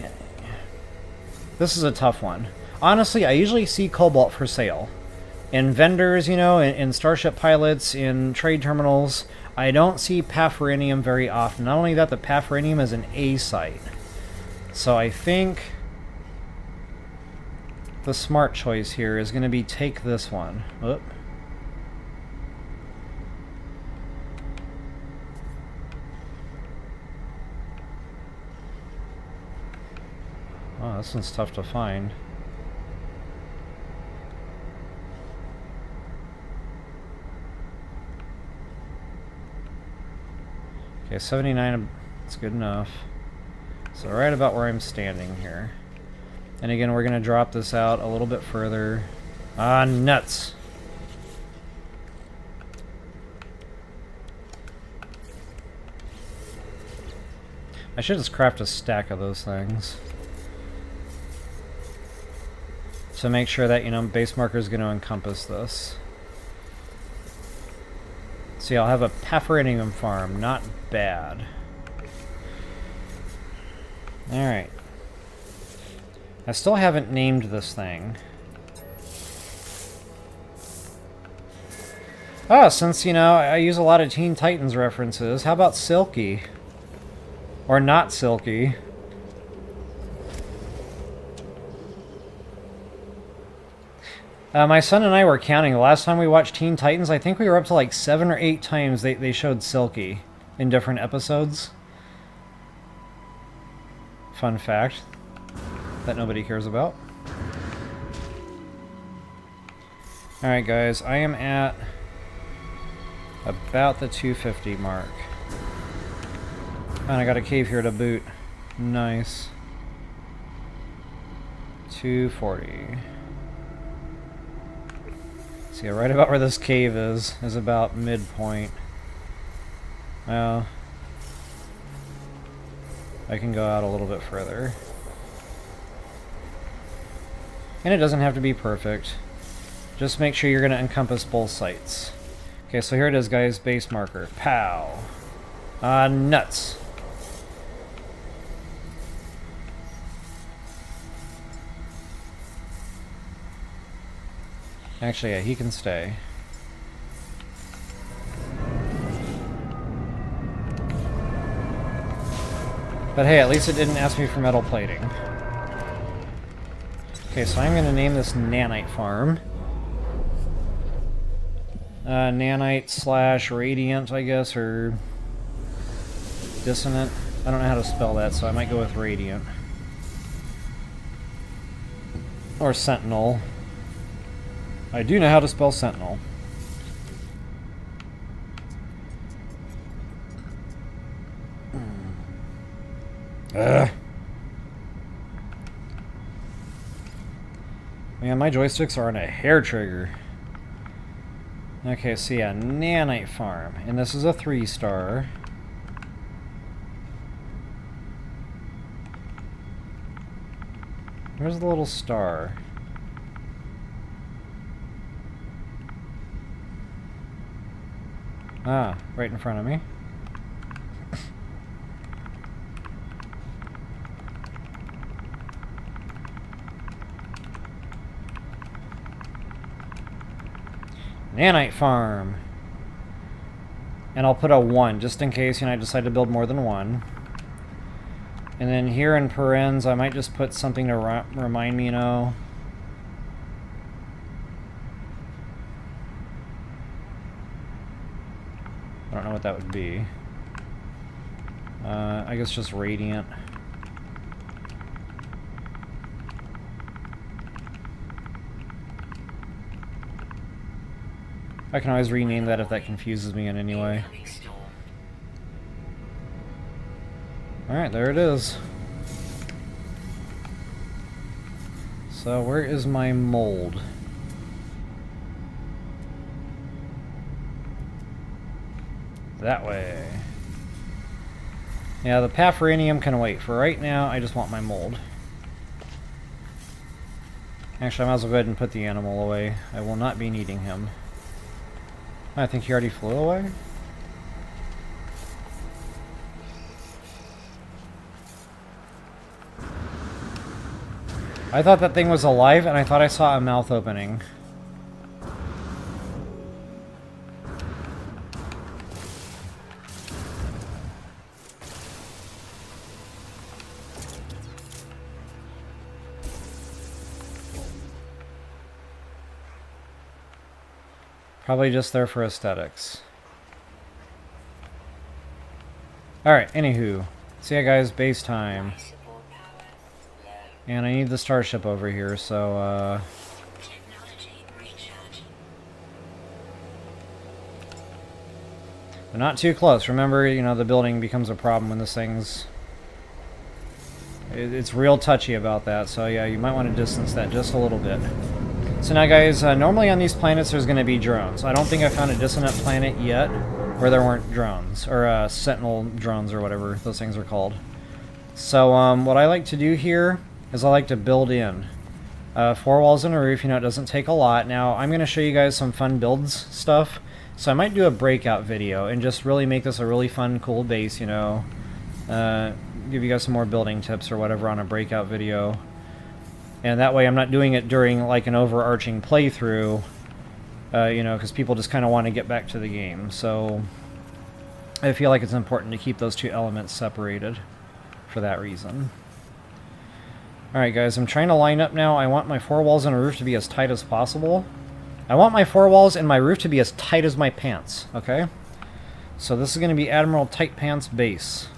This is a tough one. Honestly, I usually see Cobalt for sale. In vendors, you know, in starship pilots, in trade terminals. I don't see Paphrinium very often. Not only that, the Paphrinium is an A site. So I think the smart choice here is going to be take this one. Oop. Oh, this one's tough to find. Okay, 79, it's good enough. So right about where I'm standing here. And again, we're going to drop this out a little bit further. Ah, nuts! I should just craft a stack of those things. To make sure that, you know, base marker is going to encompass this. See, I'll have a Paphrinium farm. Not bad. Alright. I still haven't named this thing. Ah, since, you know, I use a lot of Teen Titans references, how about Silky? Or not Silky? My son and I were counting. The last time we watched Teen Titans, I think we were up to like 7 or 8 times they showed Silky in different episodes. Fun fact that nobody cares about. Alright guys, I am at about the 250 mark. And I got a cave here to boot. Nice. 240. See, right about where this cave is about midpoint. Well, I can go out a little bit further. And it doesn't have to be perfect. Just make sure you're going to encompass both sites. Okay, so here it is, guys. Base marker. Pow. Nuts. Actually, yeah, he can stay. But hey, at least it didn't ask me for metal plating. Okay, so I'm going to name this Nanite farm. Nanite slash Radiant, I guess, or Dissonant. I don't know how to spell that, so I might go with Radiant. Or Sentinel. I do know how to spell Sentinel. Man, my joysticks are on a hair trigger. Okay, so yeah, Nanite farm. And this is a 3-star. Where's the little star? Ah, right in front of me. Nanite farm. And I'll put a 1, just in case, you know, I decide to build more than one. And then here in parens, I might just put something to remind me, you know. I don't know what that would be. I guess just Radiant. I can always rename that if that confuses me in any way. Alright, there it is. So where is my mold? that way. Yeah, the Paphranium can wait. For right now, I just want my mold. Actually, I might as well go ahead and put the animal away. I will not be needing him. I think he already flew away. I thought that thing was alive, and I thought I saw a mouth opening. Probably just there for aesthetics. Alright, anywho. See ya guys, base time. And I need the starship over here, so but not too close. Remember, you know, the building becomes a problem when this thing's... It's real touchy about that, so yeah, you might want to distance that just a little bit. So now guys, normally on these planets there's going to be drones. I don't think I found a dissonant planet yet where there weren't drones, or sentinel drones or whatever those things are called. So what I like to do here is I like to build in 4 walls and a roof. You know, it doesn't take a lot. Now I'm going to show you guys some fun builds stuff. So I might do a breakout video and just really make this a really fun, cool base, you know. Give you guys some more building tips or whatever on a breakout video. And that way I'm not doing it during like an overarching playthrough, you know, because people just kind of want to get back to the game. So I feel like it's important to keep those two elements separated for that reason. Alright guys, I'm trying to line up now. I want my 4 walls and a roof to be as tight as possible. I want my 4 walls and my roof to be as tight as my pants, okay? So this is going to be Admiral Tight Pants Base.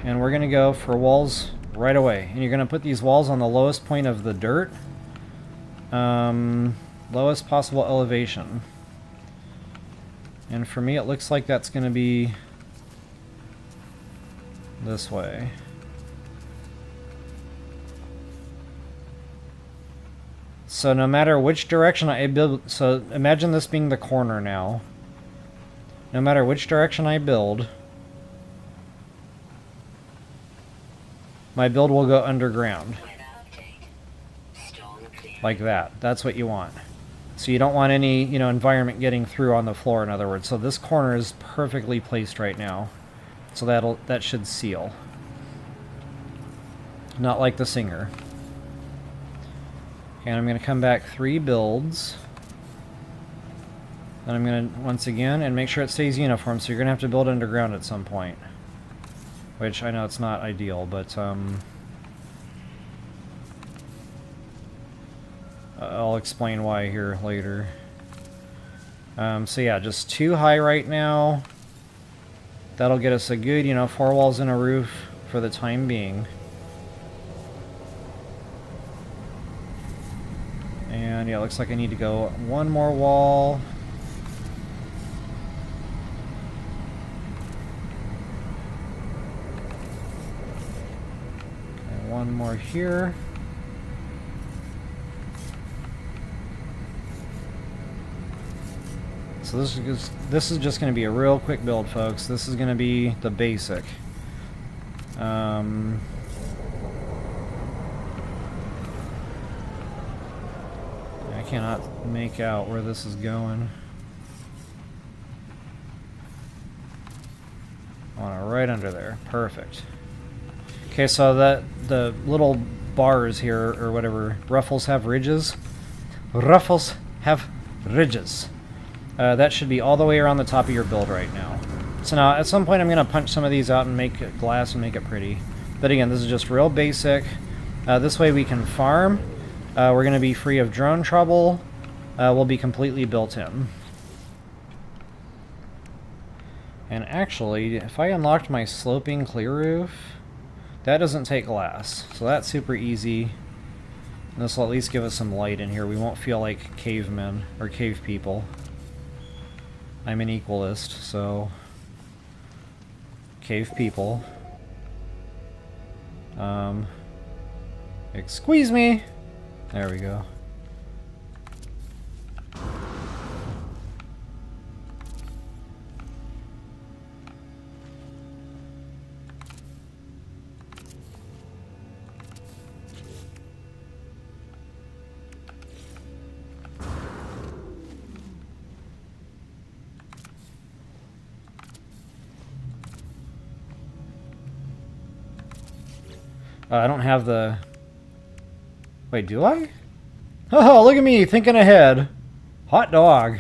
And we're going to go for walls right away. And you're going to put these walls on the lowest point of the dirt. Lowest possible elevation. And for me it looks like that's going to be this way. So no matter which direction I build, so imagine this being the corner now. No matter which direction I build, my build will go underground. Like that. That's what you want. So you don't want any, you know, environment getting through on the floor, in other words. So this corner is perfectly placed right now. So that should seal. Not like the singer. And I'm going to come back 3 builds. Then I'm going to, once again, and make sure it stays uniform, so you're going to have to build underground at some point. Which, I know it's not ideal, but, I'll explain why here later. So yeah, just 2 high right now. That'll get us a good, you know, 4 walls and a roof for the time being. And yeah, looks like I need to go 1 more wall. And 1 more here. So this is just going to be a real quick build, folks. This is going to be the basic. I cannot make out where this is going. I want it right under there. Perfect. Okay, so the little bars here, or whatever, ruffles have ridges. Ruffles have ridges. That should be all the way around the top of your build right now. So now, at some point I'm going to punch some of these out and make it glass and make it pretty. But again, this is just real basic. This way we can farm. We're going to be free of drone trouble. We'll be completely built in. And actually, if I unlocked my sloping clear roof, that doesn't take glass. So that's super easy. And this will at least give us some light in here. We won't feel like cavemen or cave people. I'm an equalist, so cave people. Squeeze me! There we go. I don't have the... Wait, do I? Oh, look at me, thinking ahead. Hot dog.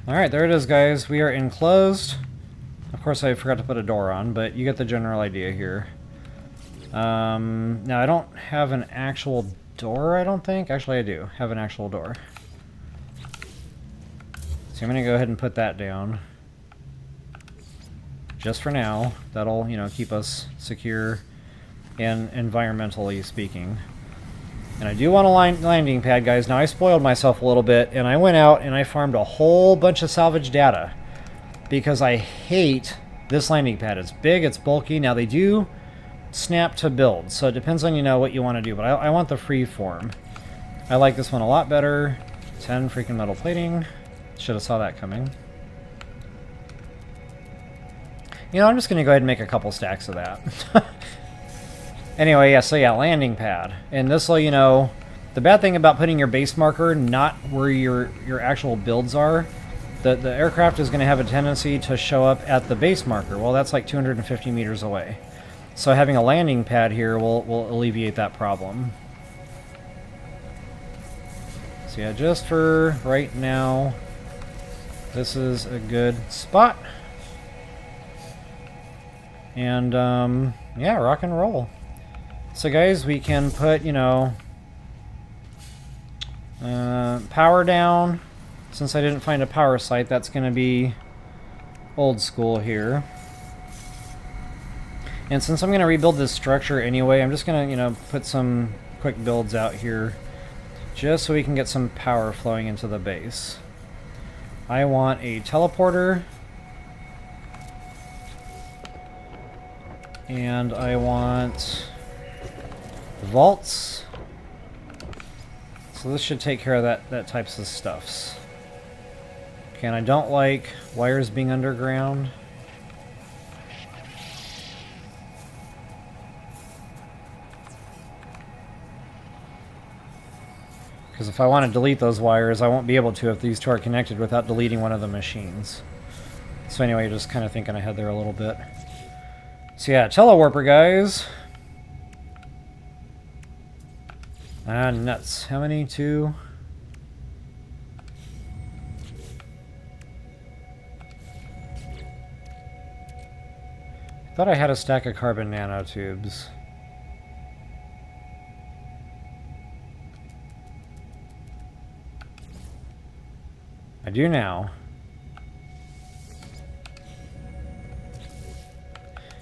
Alright, there it is, guys. We are enclosed. Of course, I forgot to put a door on, but you get the general idea here. Now, I don't have an actual door, I don't think. Actually, I do have an actual door. So I'm going to go ahead and put that down. Just for now. That'll, you know, keep us secure and environmentally speaking. And I do want a landing pad, guys. Now, I spoiled myself a little bit, and I went out and I farmed a whole bunch of salvage data. Because I hate this landing pad. It's big, it's bulky. Now, they do snap to build, so it depends on, you know, what you want to do. But I want the free form. I like this one a lot better. 10 freaking metal plating. Should have saw that coming. You know, I'm just going to go ahead and make a couple stacks of that. Anyway, yeah, so yeah, landing pad. And this will, you know, the bad thing about putting your base marker not where your actual builds are, the aircraft is going to have a tendency to show up at the base marker. Well, that's like 250 meters away. So having a landing pad here will alleviate that problem. So yeah, just for right now, this is a good spot. And, yeah, rock and roll. So guys, we can put, you know, power down. Since I didn't find a power site, that's going to be old school here. And since I'm going to rebuild this structure anyway, I'm just going to, you know, put some quick builds out here. Just so we can get some power flowing into the base. I want a teleporter. And I want vaults. So this should take care of that types of stuffs. Okay, and I don't like wires being underground. Because if I want to delete those wires, I won't be able to if these two are connected without deleting one of the machines. So anyway, just kind of thinking ahead there a little bit. So yeah, telewarper, guys. Ah, nuts. How many? 2? Thought I had a stack of carbon nanotubes. I do now.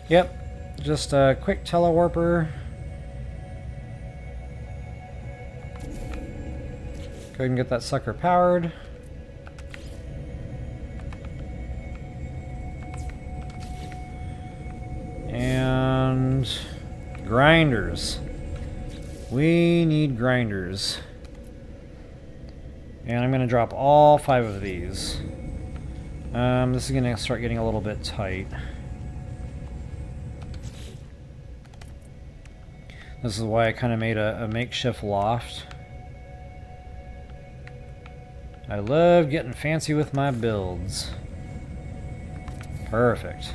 Yep, just a quick telewarper. Go ahead and get that sucker powered. And grinders. We need grinders. And I'm going to drop all 5 of these. This is going to start getting a little bit tight. This is why I kind of made a makeshift loft. I love getting fancy with my builds. Perfect.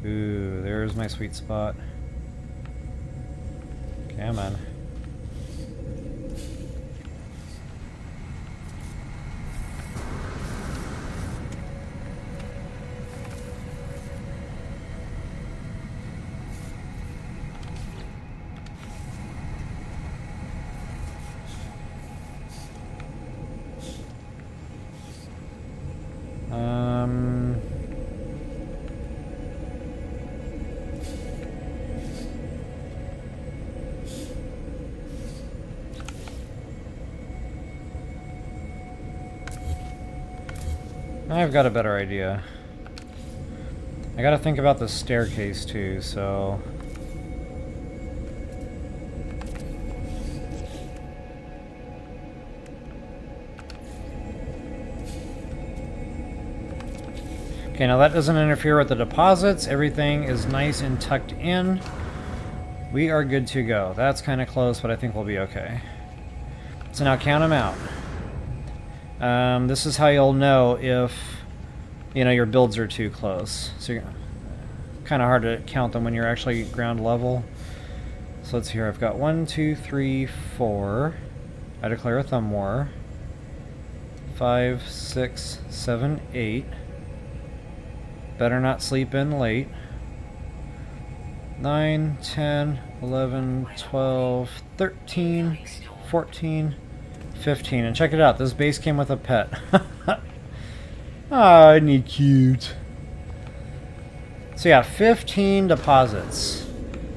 Ooh, there's my sweet spot. Come on. I've got a better idea. I gotta think about the staircase too, so... Okay, Okay, now that doesn't interfere with the deposits. Everything is nice and tucked in. We are good to go. That's kind of close, but I think we'll be okay. So now count them out. This is how you'll know if, you know, your builds are too close. So you're kind of hard to count them when you're actually ground level. So let's see here. I've got 1, 2, 3, 4. I declare a thumb war. 5, 6, 7, 8. Better not sleep in late. 9, 10, 11, 12, 13, 14, 15. And check it out. This base came with a pet. Ah, isn't he cute? So yeah, 15 deposits.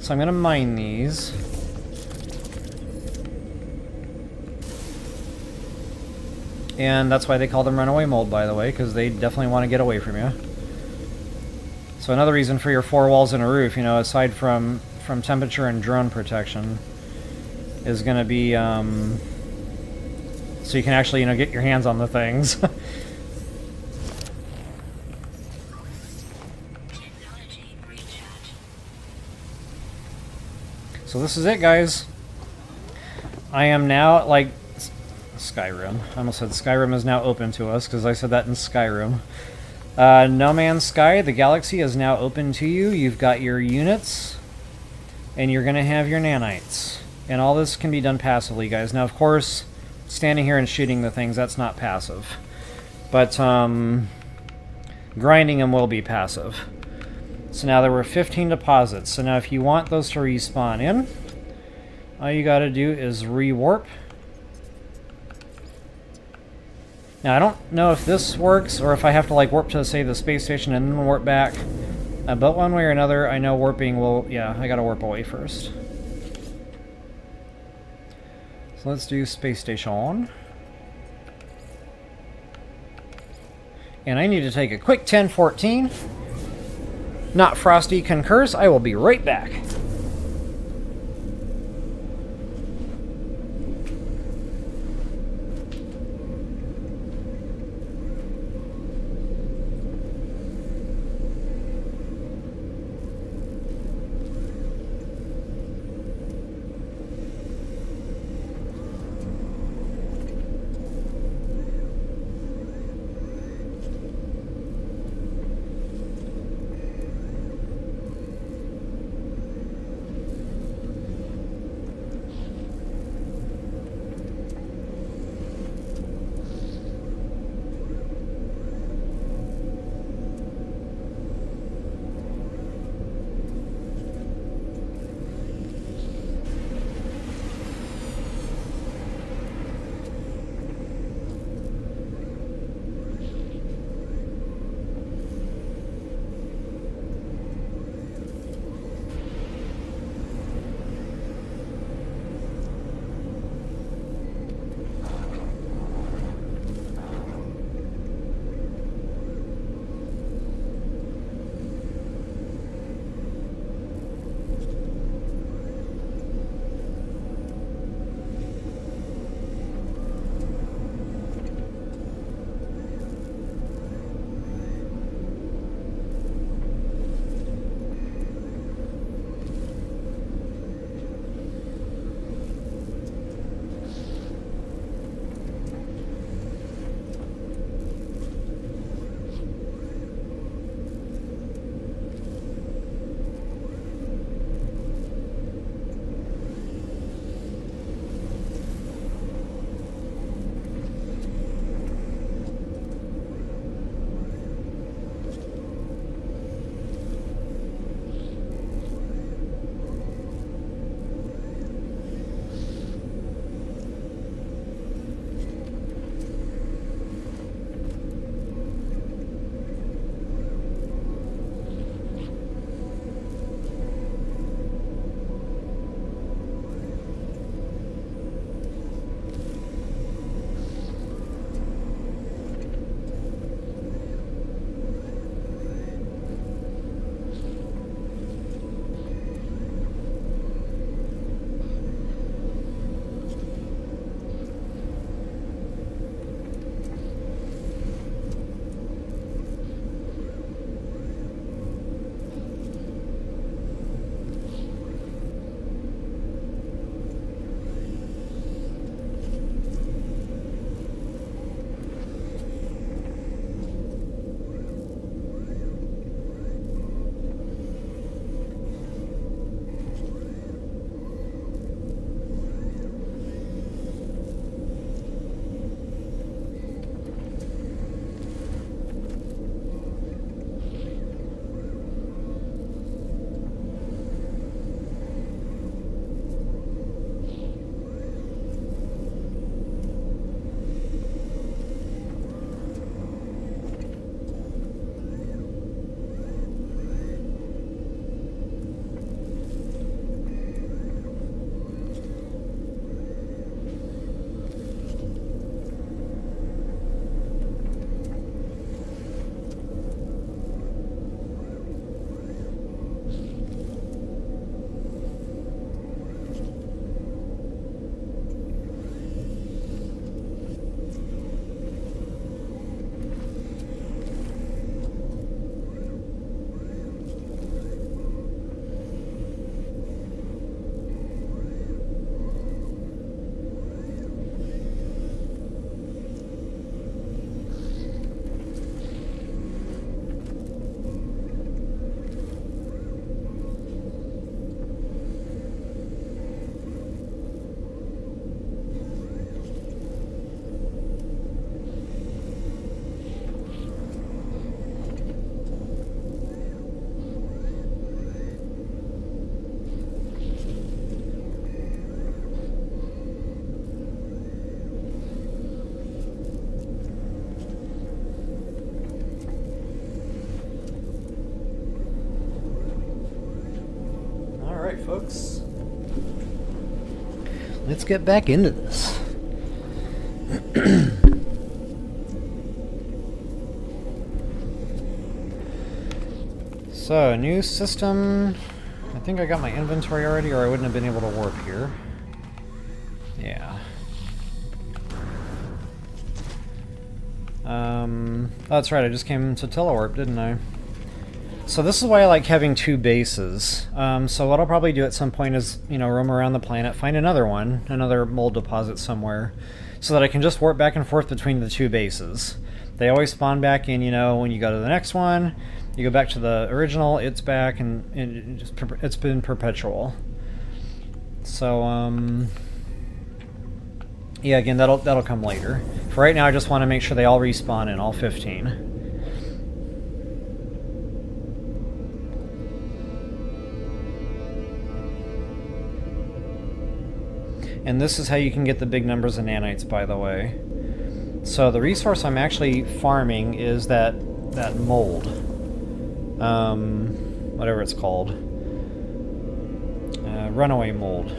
So I'm going to mine these. And that's why they call them runaway mold, by the way, because they definitely want to get away from you. So another reason for your 4 walls and a roof, you know, aside from temperature and drone protection, is going to be so you can actually, you know, get your hands on the things. So this is it, guys. I am now, like, Skyrim. I almost said Skyrim is now open to us, because I said that in Skyrim. No Man's Sky, the galaxy is now open to you. You've got your units, and you're going to have your nanites. And all this can be done passively, guys. Now, of course, standing here and shooting the things, that's not passive. But grinding them will be passive. So now there were 15 deposits. So now if you want those to respawn in, all you got to do is re-warp. Now, I don't know if this works, or if I have to, like, warp to, say, the space station and then warp back. But one way or another, I know warping will... Yeah, I gotta warp away first. So let's do space station. And I need to take a quick 1014. Not Frosty concurs. I will be right back. Alright, folks. Let's get back into this. So, new system. I think I got my inventory already, or I wouldn't have been able to warp here. Yeah. Oh, that's right, I just came to telewarp, didn't I? So this is why I like having two bases. So what I'll probably do at some point is, you know, roam around the planet, find another one, another mold deposit somewhere, so that I can just warp back and forth between the two bases. They always spawn back in, you know, when you go to the next one, you go back to the original, it's back, and it's been perpetual. So, yeah, again, that'll come later. For right now, I just want to make sure they all respawn in, all 15. And this is how you can get the big numbers of nanites, by the way. So the resource I'm actually farming is that mold. Whatever it's called. Runaway mold.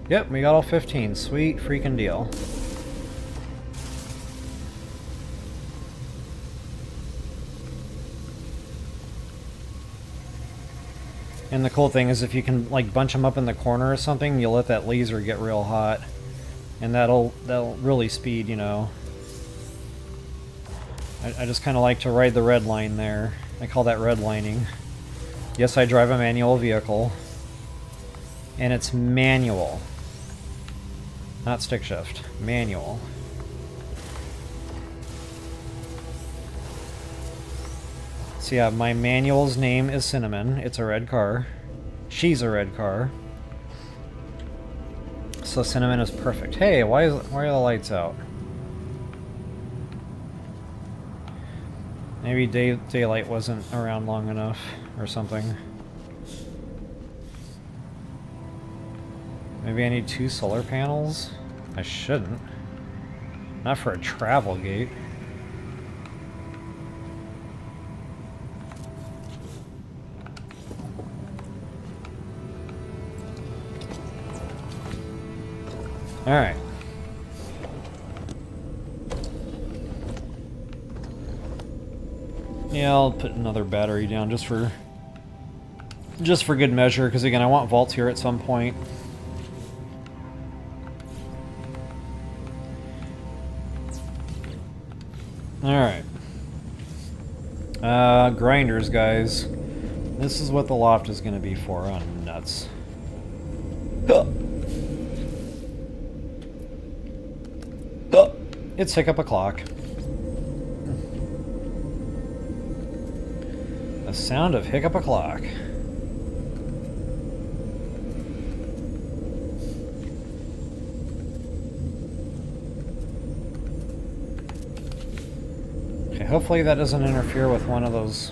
Yep, we got all 15. Sweet freaking deal. And the cool thing is if you can like bunch them up in the corner or something, you'll let that laser get real hot. And that'll really speed, you know. I just kind of like to ride the red line there. I call that redlining. Yes, I drive a manual vehicle. And it's manual. Not stick shift. Manual. So yeah, my manual's name is Cinnamon. It's a red car. She's a red car. So Cinnamon is perfect. Hey, why are the lights out? Maybe daylight wasn't around long enough or something. Maybe I need 2 solar panels? I shouldn't. Not for a travel gate. Alright. Yeah, I'll put another battery down just for good measure, because again, I want vaults here at some point. Alright. Grinders, guys. This is what the loft is going to be for. Oh, nuts. It's hiccup o'clock. The sound of hiccup o'clock. Okay, hopefully that doesn't interfere with one of those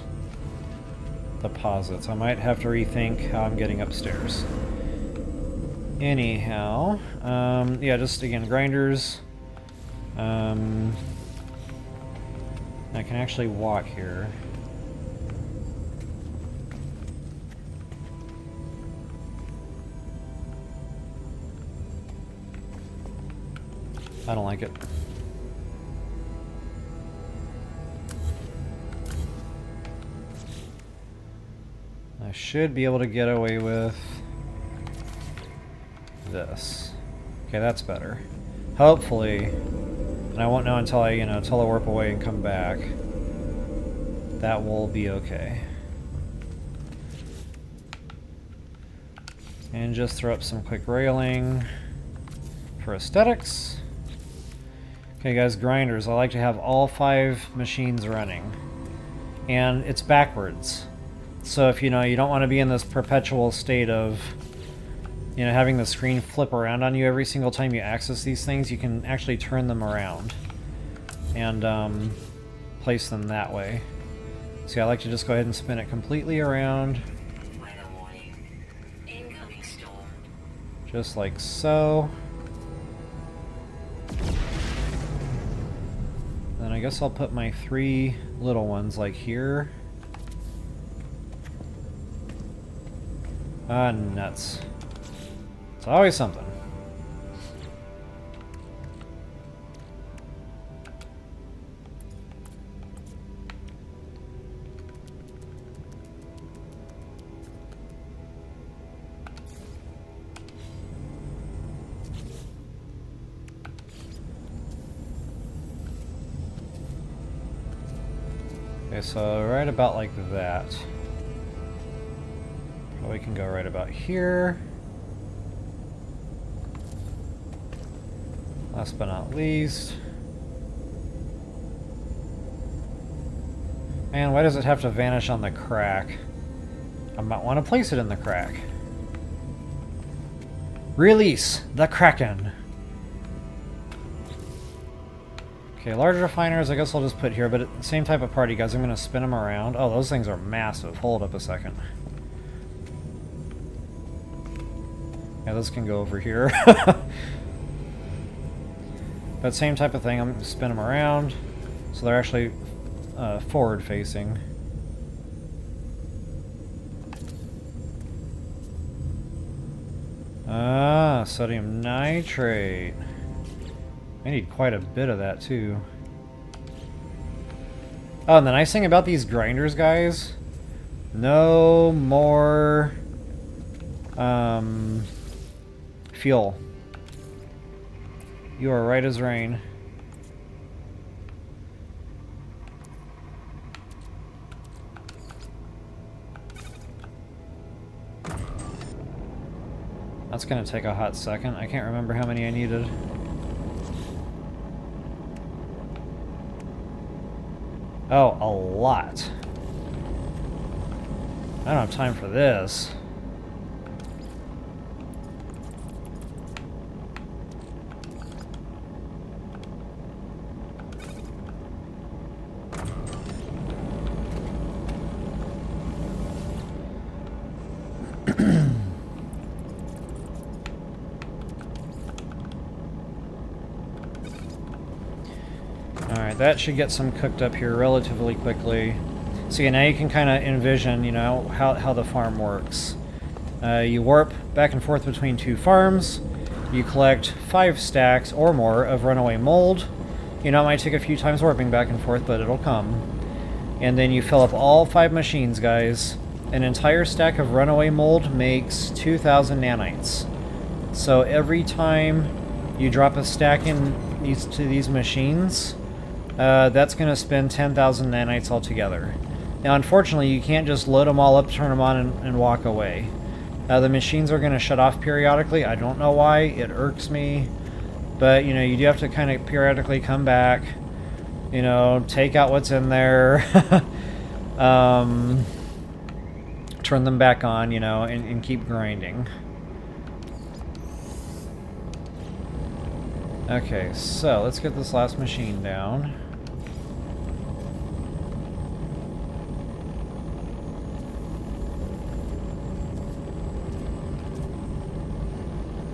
deposits. I might have to rethink how I'm getting upstairs. Anyhow, yeah, just again, grinders. I can actually walk here. I don't like it. I should be able to get away with this. Okay, that's better. Hopefully. And I won't know until I, telewarp away and come back. That will be okay. And just throw up some quick railing for aesthetics. Okay guys, grinders. I like to have all 5 machines running. And it's backwards. So if you don't want to be in this perpetual state of having the screen flip around on you every single time you access these things, you can actually turn them around and place them that way. See, I like to just go ahead and spin it completely around. Just like so. I guess I'll put my 3 little ones like here. Ah, nuts. It's always something. Okay, so right about like that. Probably can go right about here. Last but not least. Man, why does it have to vanish on the crack? I might want to place it in the crack. Release the Kraken! Okay, large refiners I guess I'll just put here, but same type of party, guys. I'm going to spin them around. Oh, those things are massive. Hold up a second. Yeah, those can go over here. But same type of thing. I'm going to spin them around. So they're actually forward facing. Ah, sodium nitrate. I need quite a bit of that too. Oh, and the nice thing about these grinders, guys, no more fuel. You are right as rain. That's gonna take a hot second. I can't remember how many I needed. Oh, a lot. I don't have time for this. Alright, that should get some cooked up here relatively quickly. So yeah, now you can kind of envision, you know, how the farm works. You warp back and forth between 2 farms. You collect 5 stacks or more of runaway mold. You know, it might take a few times warping back and forth, but it'll come. And then you fill up all 5 machines, guys. An entire stack of runaway mold makes 2,000 nanites. So every time you drop a stack in these machines, that's going to spend 10,000 nanites altogether. Now, unfortunately, you can't just load them all up, turn them on, and walk away. The machines are going to shut off periodically. I don't know why. It irks me. But, you know, you do have to kind of periodically come back, you know, take out what's in there, turn them back on, you know, and keep grinding. Okay, so let's get this last machine down.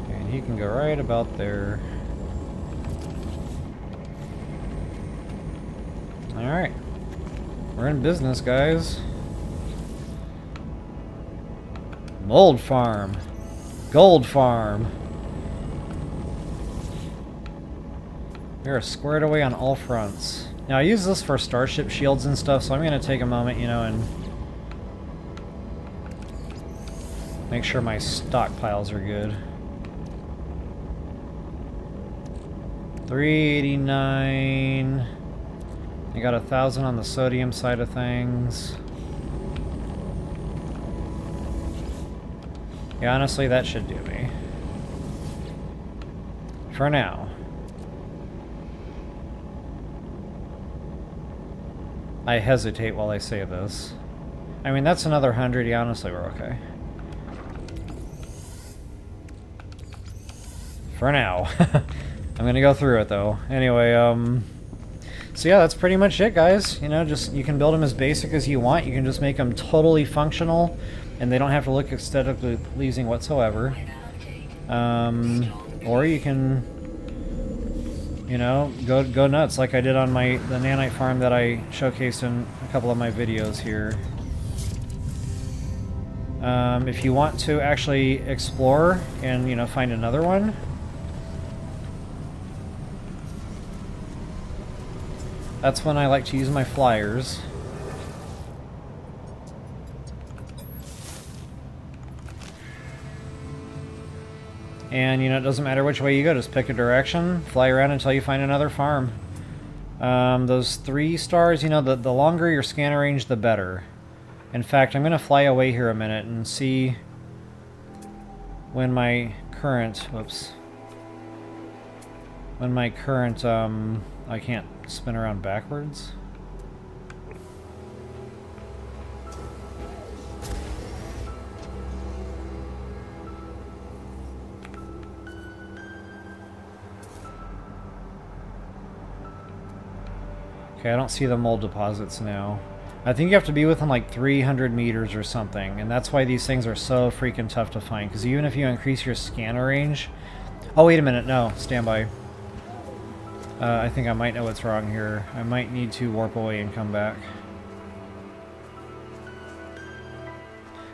And he can go right about there. Alright. We're in business, guys. Mold farm. Gold farm. We are squared away on all fronts. Now, I use this for starship shields and stuff, so I'm going to take a moment, you know, and make sure my stockpiles are good. 389. I got 1,000 on the sodium side of things. Yeah, honestly, that should do me. For now. I hesitate while I say this. I mean, that's another 100. Yeah, honestly, we're okay. For now. I'm gonna go through it, though. Anyway, so yeah, that's pretty much it, guys. You know, just, you can build them as basic as you want. You can just make them totally functional, and they don't have to look aesthetically pleasing whatsoever. Or you can You know, go nuts like I did on the nanite farm that I showcased in a couple of my videos here. If you want to actually explore and, you know, find another one, that's when I like to use my flyers. And, you know, it doesn't matter which way you go, just pick a direction, fly around until you find another farm. Those 3 stars, you know, the longer your scanner range, the better. In fact, I'm going to fly away here a minute and see when my current, I can't spin around backwards. Okay, I don't see the mold deposits now. I think you have to be within like 300 meters or something, and that's why these things are so freaking tough to find, because even if you increase your scanner range... Oh, wait a minute, no, stand by. I think I might know what's wrong here. I might need to warp away and come back.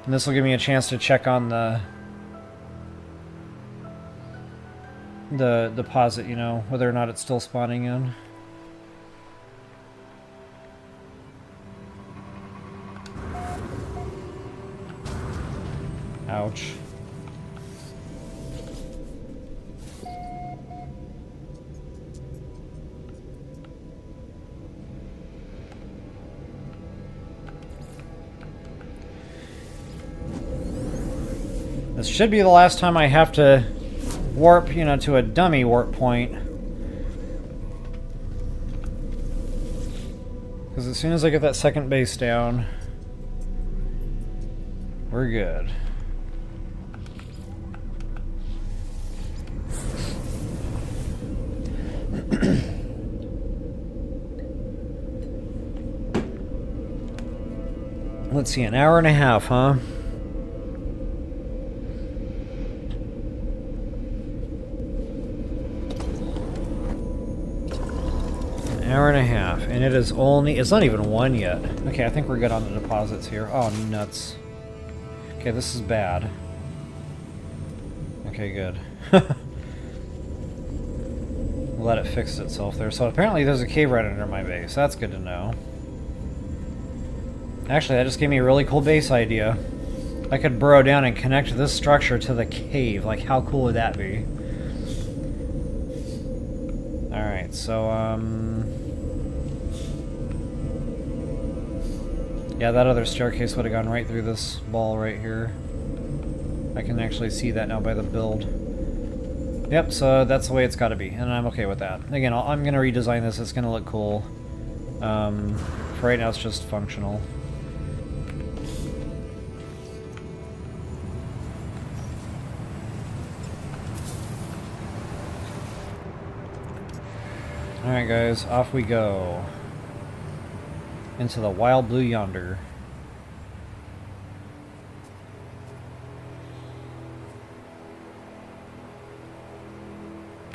And this will give me a chance to check on the deposit, you know, whether or not it's still spawning in. Ouch. This should be the last time I have to warp, you know, to a dummy warp point. Because as soon as I get that second base down, we're good. Let's see, an hour and a half, huh? An hour and a half, and it is only, it's not even 1 yet. Okay, I think we're good on the deposits here. Oh, nuts. Okay, this is bad. Okay, good. Let it fix itself there. So apparently there's a cave right under my base. That's good to know. Actually, that just gave me a really cool base idea. I could burrow down and connect this structure to the cave. Like, how cool would that be? Alright, so, yeah, that other staircase would have gone right through this ball right here. I can actually see that now by the build. Yep, so that's the way it's got to be, and I'm okay with that. Again, I'm going to redesign this. It's going to look cool. For right now, it's just functional. Alright guys, off we go. Into the wild blue yonder.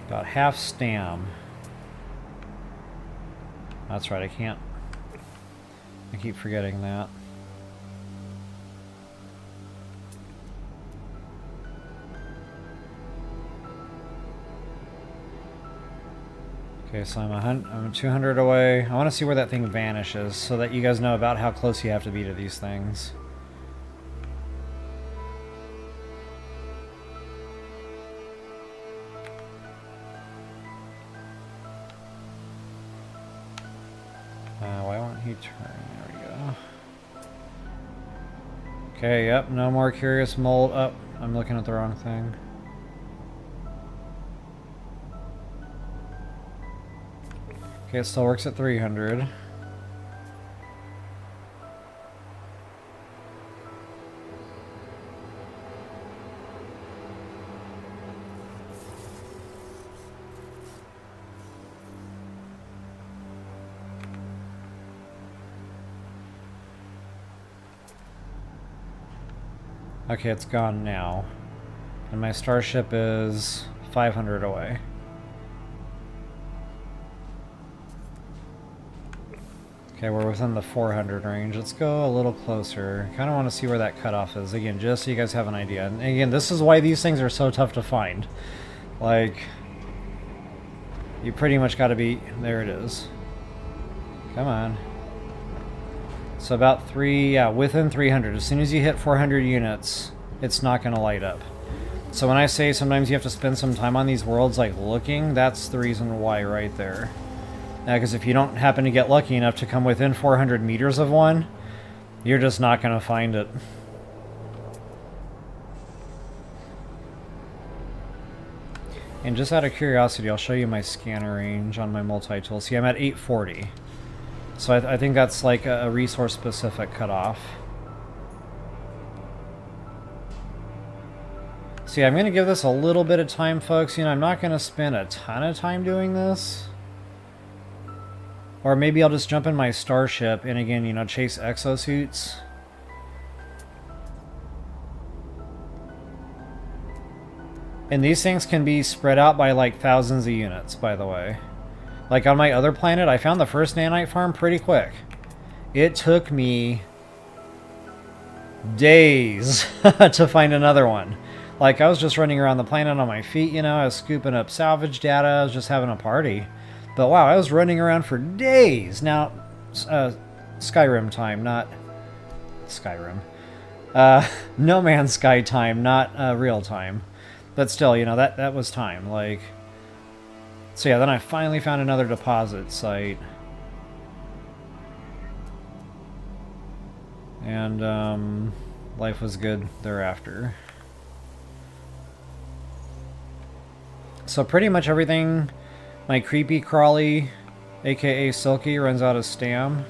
About half stam. That's right, I can't. I keep forgetting that. Okay, so I'm 200 away. I want to see where that thing vanishes so that you guys know about how close you have to be to these things. Why won't he turn? There we go. Okay, yep, no more curious mold. Oh, I'm looking at the wrong thing. Okay, it still works at 300. Okay, it's gone now. And my starship is 500 away. Okay, we're within the 400 range. Let's go a little closer. Kind of want to see where that cutoff is. Again, just so you guys have an idea. And again, this is why these things are so tough to find. Like, you pretty much got to be... There it is. Come on. So about within 300. As soon as you hit 400 units, it's not going to light up. So when I say sometimes you have to spend some time on these worlds, like looking, that's the reason why right there. Because if you don't happen to get lucky enough to come within 400 meters of one, you're just not going to find it. And just out of curiosity, I'll show you my scanner range on my multi-tool. See, I'm at 840. So I think that's like a resource-specific cutoff. See, I'm going to give this a little bit of time, folks. You know, I'm not going to spend a ton of time doing this. Or maybe I'll just jump in my starship and again, you know, chase exosuits. And these things can be spread out by like thousands of units, by the way. Like on my other planet, I found the first nanite farm pretty quick. It took me days to find another one. Like I was just running around the planet on my feet, you know, I was scooping up salvage data, I was just having a party. But wow, I was running around for days. Now, Skyrim time, not Skyrim. No Man's Sky time, not real time. But still, you know, that was time. Like, so yeah, then I finally found another deposit site. And life was good thereafter. So pretty much everything... My creepy crawly, aka Silky, runs out of stam.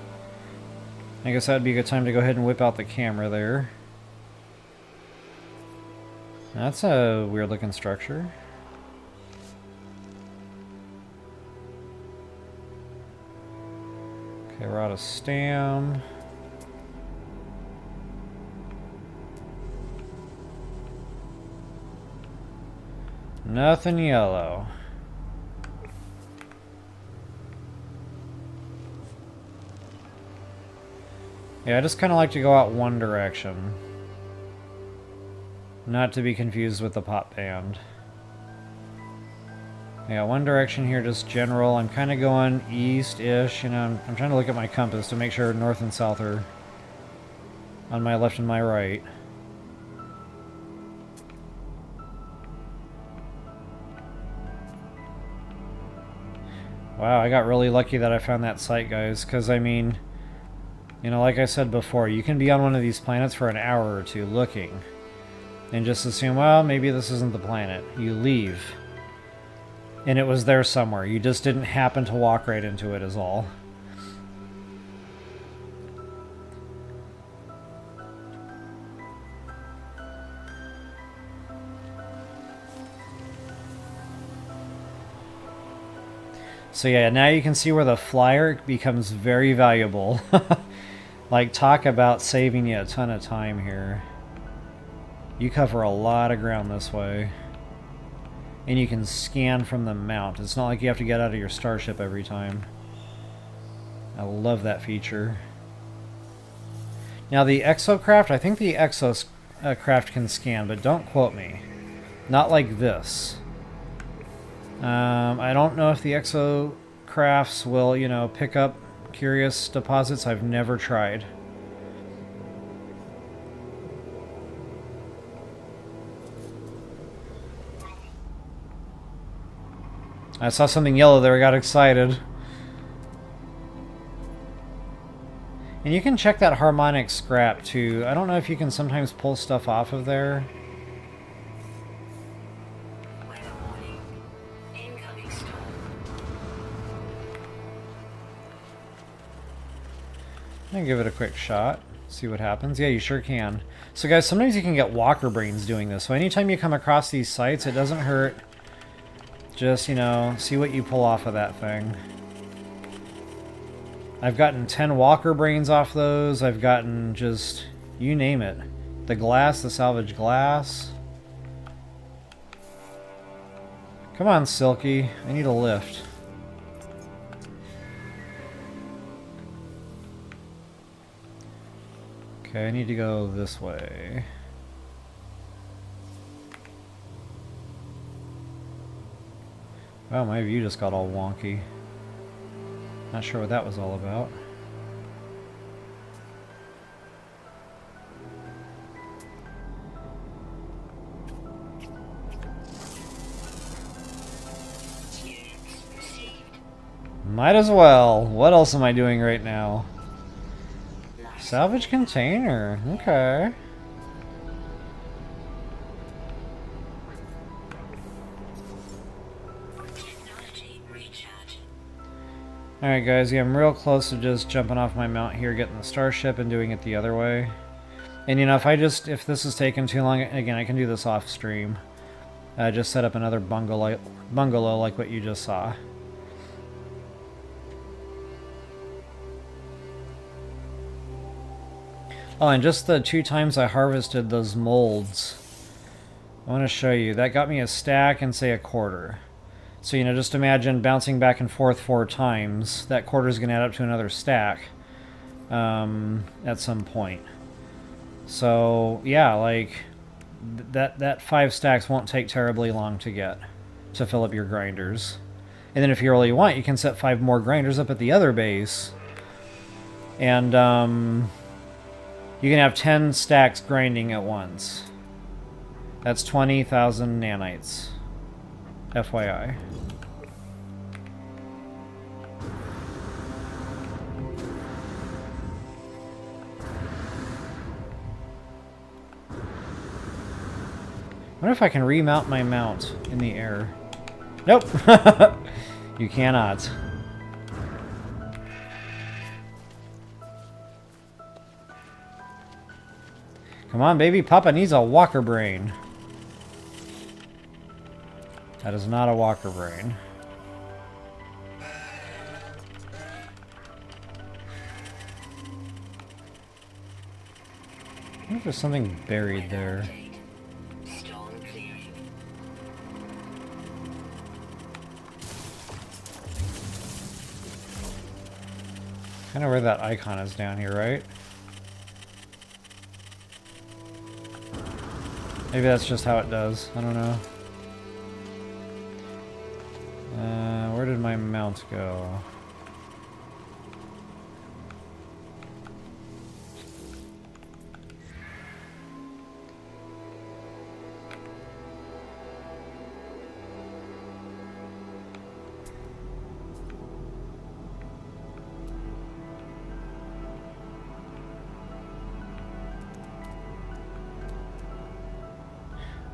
I guess that'd be a good time to go ahead and whip out the camera there. That's a weird looking structure. Okay, we're out of stam. Nothing yellow. Yeah, I just kind of like to go out one direction. Not to be confused with the pop band. Yeah, one direction here, just general. I'm kind of going east-ish. You know, I'm trying to look at my compass to make sure north and south are on my left and my right. Wow, I got really lucky that I found that site, guys, because, I mean... You know, like I said before, you can be on one of these planets for an hour or two looking. And just assume, well, maybe this isn't the planet. You leave. And it was there somewhere. You just didn't happen to walk right into it is all. So yeah, now you can see where the flyer becomes very valuable. Like, talk about saving you a ton of time here. You cover a lot of ground this way. And you can scan from the mount. It's not like you have to get out of your starship every time. I love that feature. Now the exocraft, I think the exocraft can scan, but don't quote me. Not like this. I don't know if the exocrafts will, you know, pick up curious deposits. I've never tried. I saw something yellow there, I got excited. And you can check that harmonic scrap too. I don't know if you can sometimes pull stuff off of there. I'm gonna give it a quick shot, see what happens. Yeah, you sure can. So guys, sometimes you can get walker brains doing this. So anytime you come across these sites, it doesn't hurt. Just, you know, see what you pull off of that thing. I've gotten 10 walker brains off those. I've gotten just, you name it. The glass, the salvage glass. Come on, Silky. I need a lift. Okay, I need to go this way. Wow, my view just got all wonky. Not sure what that was all about. Might as well. What else am I doing right now? Salvage container. Okay. Alright guys, yeah, I'm real close to just jumping off my mount here, getting the starship and doing it the other way. And you know, if this is taking too long, again, I can do this off stream. Just set up another bungalow like what you just saw. Oh, and just the 2 times I harvested those molds, I want to show you. That got me a stack and, say, a quarter. So, you know, just imagine bouncing back and forth 4 times. That quarter is going to add up to another stack at some point. So, yeah, like, that 5 stacks won't take terribly long to get to fill up your grinders. And then if you really want, you can set 5 more grinders up at the other base. And, you can have 10 stacks grinding at once. That's 20,000 nanites. FYI. I wonder if I can remount my mount in the air. Nope! You cannot. Come on, baby. Papa needs a walker brain. That is not a walker brain. I wonder if there's something buried there. Kind of where that icon is down here, right? Maybe that's just how it does. I don't know. Where did my mount go?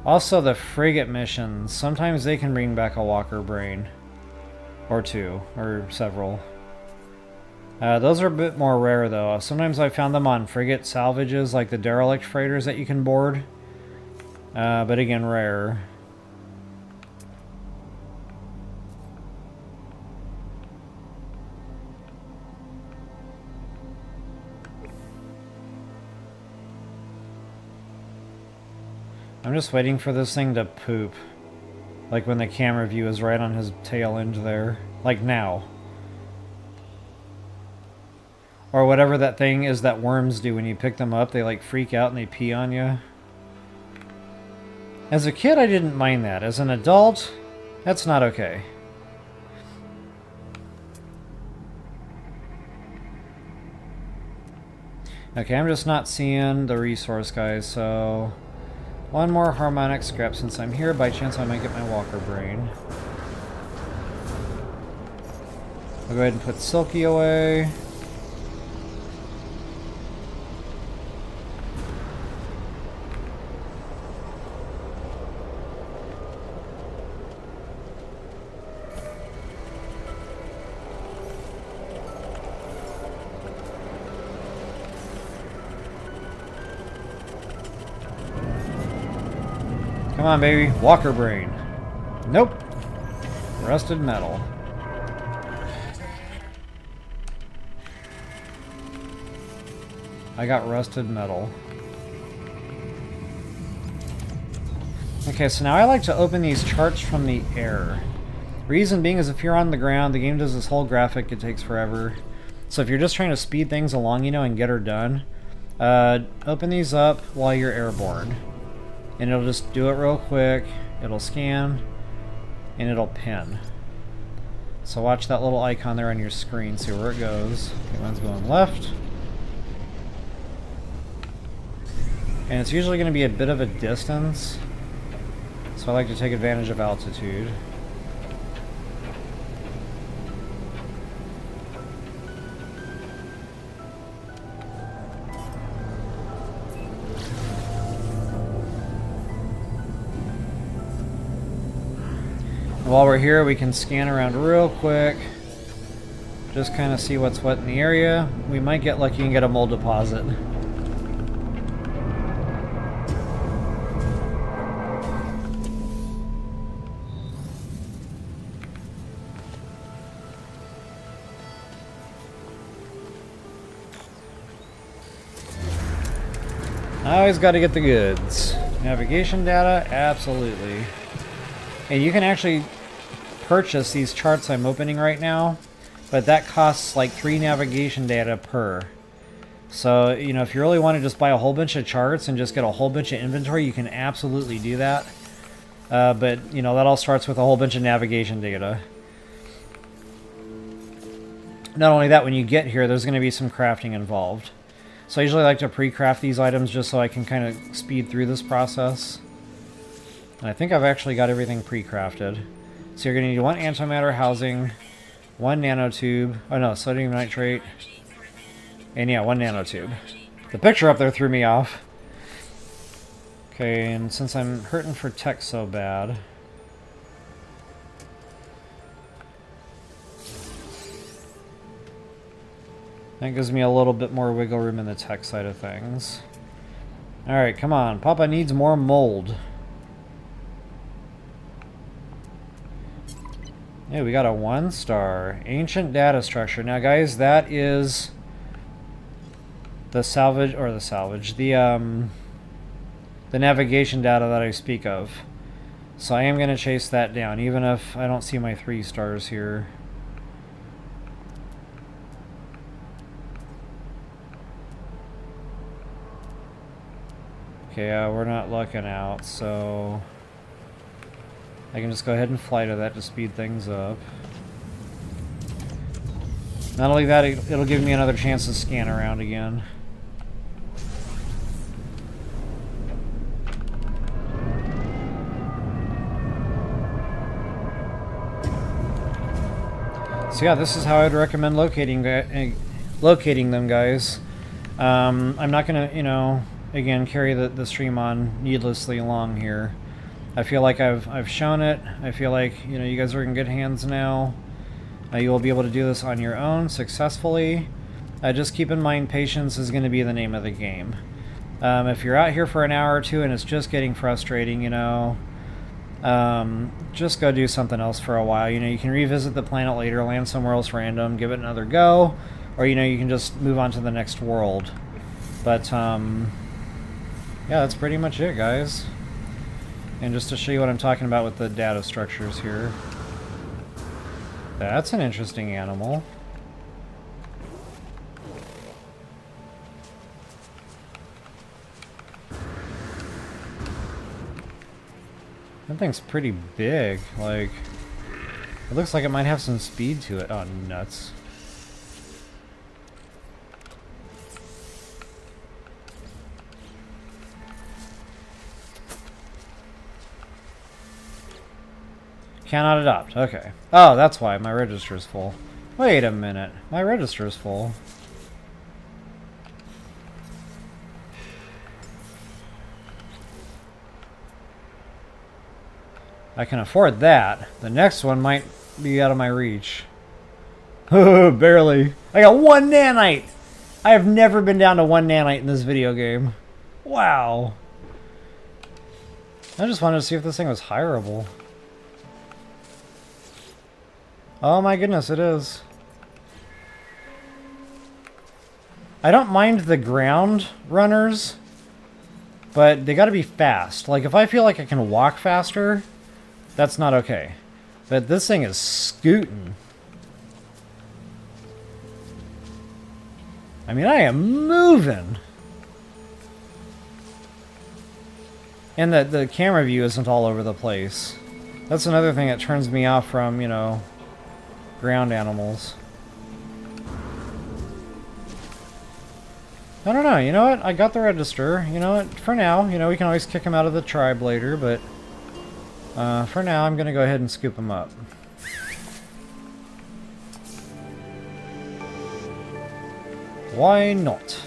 Also, the frigate missions, sometimes they can bring back a walker brain. Or 2, or several. Those are a bit more rare, though. Sometimes I found them on frigate salvages, like the derelict freighters that you can board. But again, rare. I'm just waiting for this thing to poop. Like when the camera view is right on his tail end there. Like now. Or whatever that thing is that worms do when you pick them up. They like freak out and they pee on you. As a kid, I didn't mind that. As an adult, that's not okay. Okay, I'm just not seeing the resource, guys, so... One more harmonic scrap since I'm here. By chance, I might get my walker brain. I'll go ahead and put Silky away. Come on, baby. Walker brain. Nope. Rusted metal. I got rusted metal. Okay, so now I like to open these charts from the air. Reason being is if you're on the ground, the game does this whole graphic, it takes forever. So if you're just trying to speed things along, you know, and get her done, Open these up while you're airborne. And it'll just do it real quick. It'll scan. And it'll pin. So watch that little icon there on your screen. See where it goes. Okay, mine's going left. And it's usually going to be a bit of a distance. So I like to take advantage of altitude. While we're here, we can scan around real quick. Just kind of see what's what in the area. We might get lucky and get a mold deposit. I always got to get the goods. Navigation data, absolutely. And you can actually purchase these charts I'm opening right now, but that costs like 3 navigation data per. So, you know, if you really want to just buy a whole bunch of charts and just get a whole bunch of inventory, you can absolutely do that. But, you know, that all starts with a whole bunch of navigation data. Not only that, when you get here, there's going to be some crafting involved. So I usually like to pre-craft these items just so I can kind of speed through this process. And I think I've actually got everything pre-crafted. So you're going to need 1 antimatter housing, 1 nanotube, oh no, sodium nitrate, and yeah, 1 nanotube. The picture up there threw me off. Okay, and since I'm hurting for tech so bad... that gives me a little bit more wiggle room in the tech side of things. Alright, come on. Papa needs more mold. Yeah, we got a 1-star. Ancient data structure. Now, guys, that is the salvage, or the navigation data that I speak of. So I am going to chase that down, even if I don't see my 3 stars here. Okay, we're not looking out, so I can just go ahead and fly to that to speed things up. Not only that, it'll give me another chance to scan around again. So yeah, this is how I'd recommend locating them, guys. I'm not gonna, you know, again, carry the stream on needlessly long here. I feel like I've shown it. I feel like, you know, you guys are in good hands now. You will be able to do this on your own successfully. Just keep in mind, patience is going to be the name of the game. If you're out here for an hour or two and it's just getting frustrating, you know, just go do something else for a while. You know, you can revisit the planet later, land somewhere else random, give it another go, or, you know, you can just move on to the next world. But, yeah, that's pretty much it, guys. And just to show you what I'm talking about with the data structures here. That's an interesting animal. That thing's pretty big. Like, it looks like it might have some speed to it. Oh, nuts. Cannot adopt. Okay. Oh, that's why my register is full. Wait a minute. My register is full. I can afford that. The next one might be out of my reach. Barely. I got 1 nanite! I have never been down to 1 nanite in this video game. Wow. I just wanted to see if this thing was hireable. Oh my goodness, it is. I don't mind the ground runners, but they gotta be fast. Like, if I feel like I can walk faster, that's not okay. But this thing is scooting. I mean, I am moving. And that the camera view isn't all over the place. That's another thing that turns me off from, you know, ground animals. I don't know, you know what? I got the register. You know what? For now, you know, we can always kick him out of the tribe later, but for now, I'm going to go ahead and scoop him up. Why not?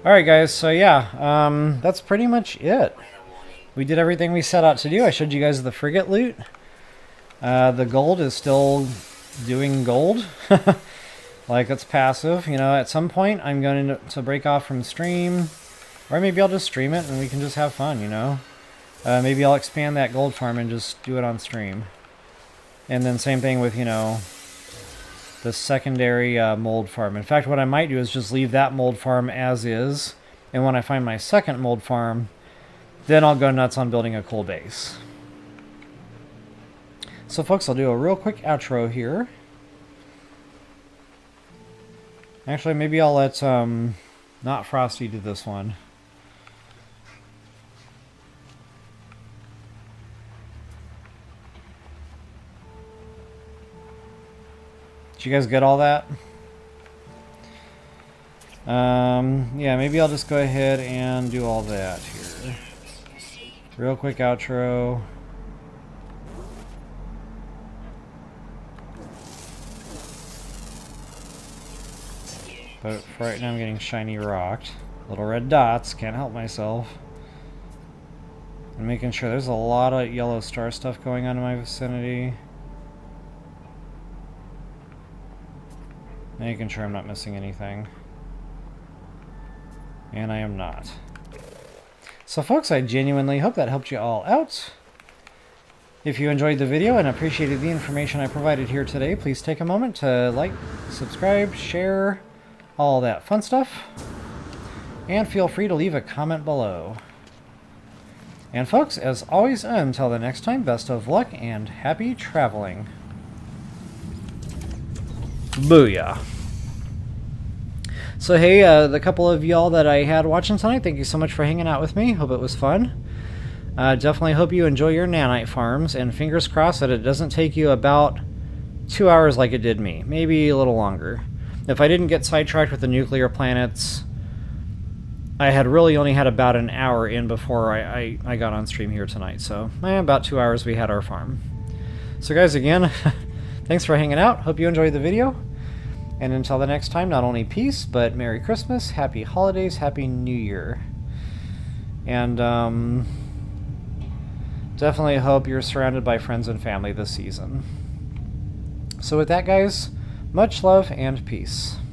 Alright guys, so yeah, that's pretty much it. We did everything we set out to do. I showed you guys the frigate loot. The gold is still doing gold. Like, it's passive. You know, at some point I'm going to break off from stream. Or maybe I'll just stream it and we can just have fun, you know. Maybe I'll expand that gold farm and just do it on stream. And then same thing with, you know, the secondary mold farm. In fact, what I might do is just leave that mold farm as is. And when I find my second mold farm, then I'll go nuts on building a cool base. So folks, I'll do a real quick outro here. Actually, maybe I'll let not Frosty do this one. Did you guys get all that? Yeah, maybe I'll just go ahead and do all that here. Real quick outro. But for right now I'm getting shiny rocked. Little red dots, can't help myself. I'm making sure there's a lot of yellow star stuff going on in my vicinity. Making sure I'm not missing anything. And I am not. So folks, I genuinely hope that helped you all out. If you enjoyed the video and appreciated the information I provided here today, please take a moment to like, subscribe, share, all that fun stuff. And feel free to leave a comment below. And folks, as always, until the next time, best of luck and happy traveling. Booyah. So hey, the couple of y'all that I had watching tonight, thank you so much for hanging out with me. Hope it was fun. Definitely hope you enjoy your nanite farms, and fingers crossed that it doesn't take you about 2 hours like it did me. Maybe a little longer. If I didn't get sidetracked with the nuclear planets, I had really only had about an hour in before I got on stream here tonight. So about 2 hours we had our farm. So guys, again, thanks for hanging out. Hope you enjoyed the video. And until the next time, not only peace, but Merry Christmas, Happy Holidays, Happy New Year. And definitely hope you're surrounded by friends and family this season. So with that, guys, much love and peace.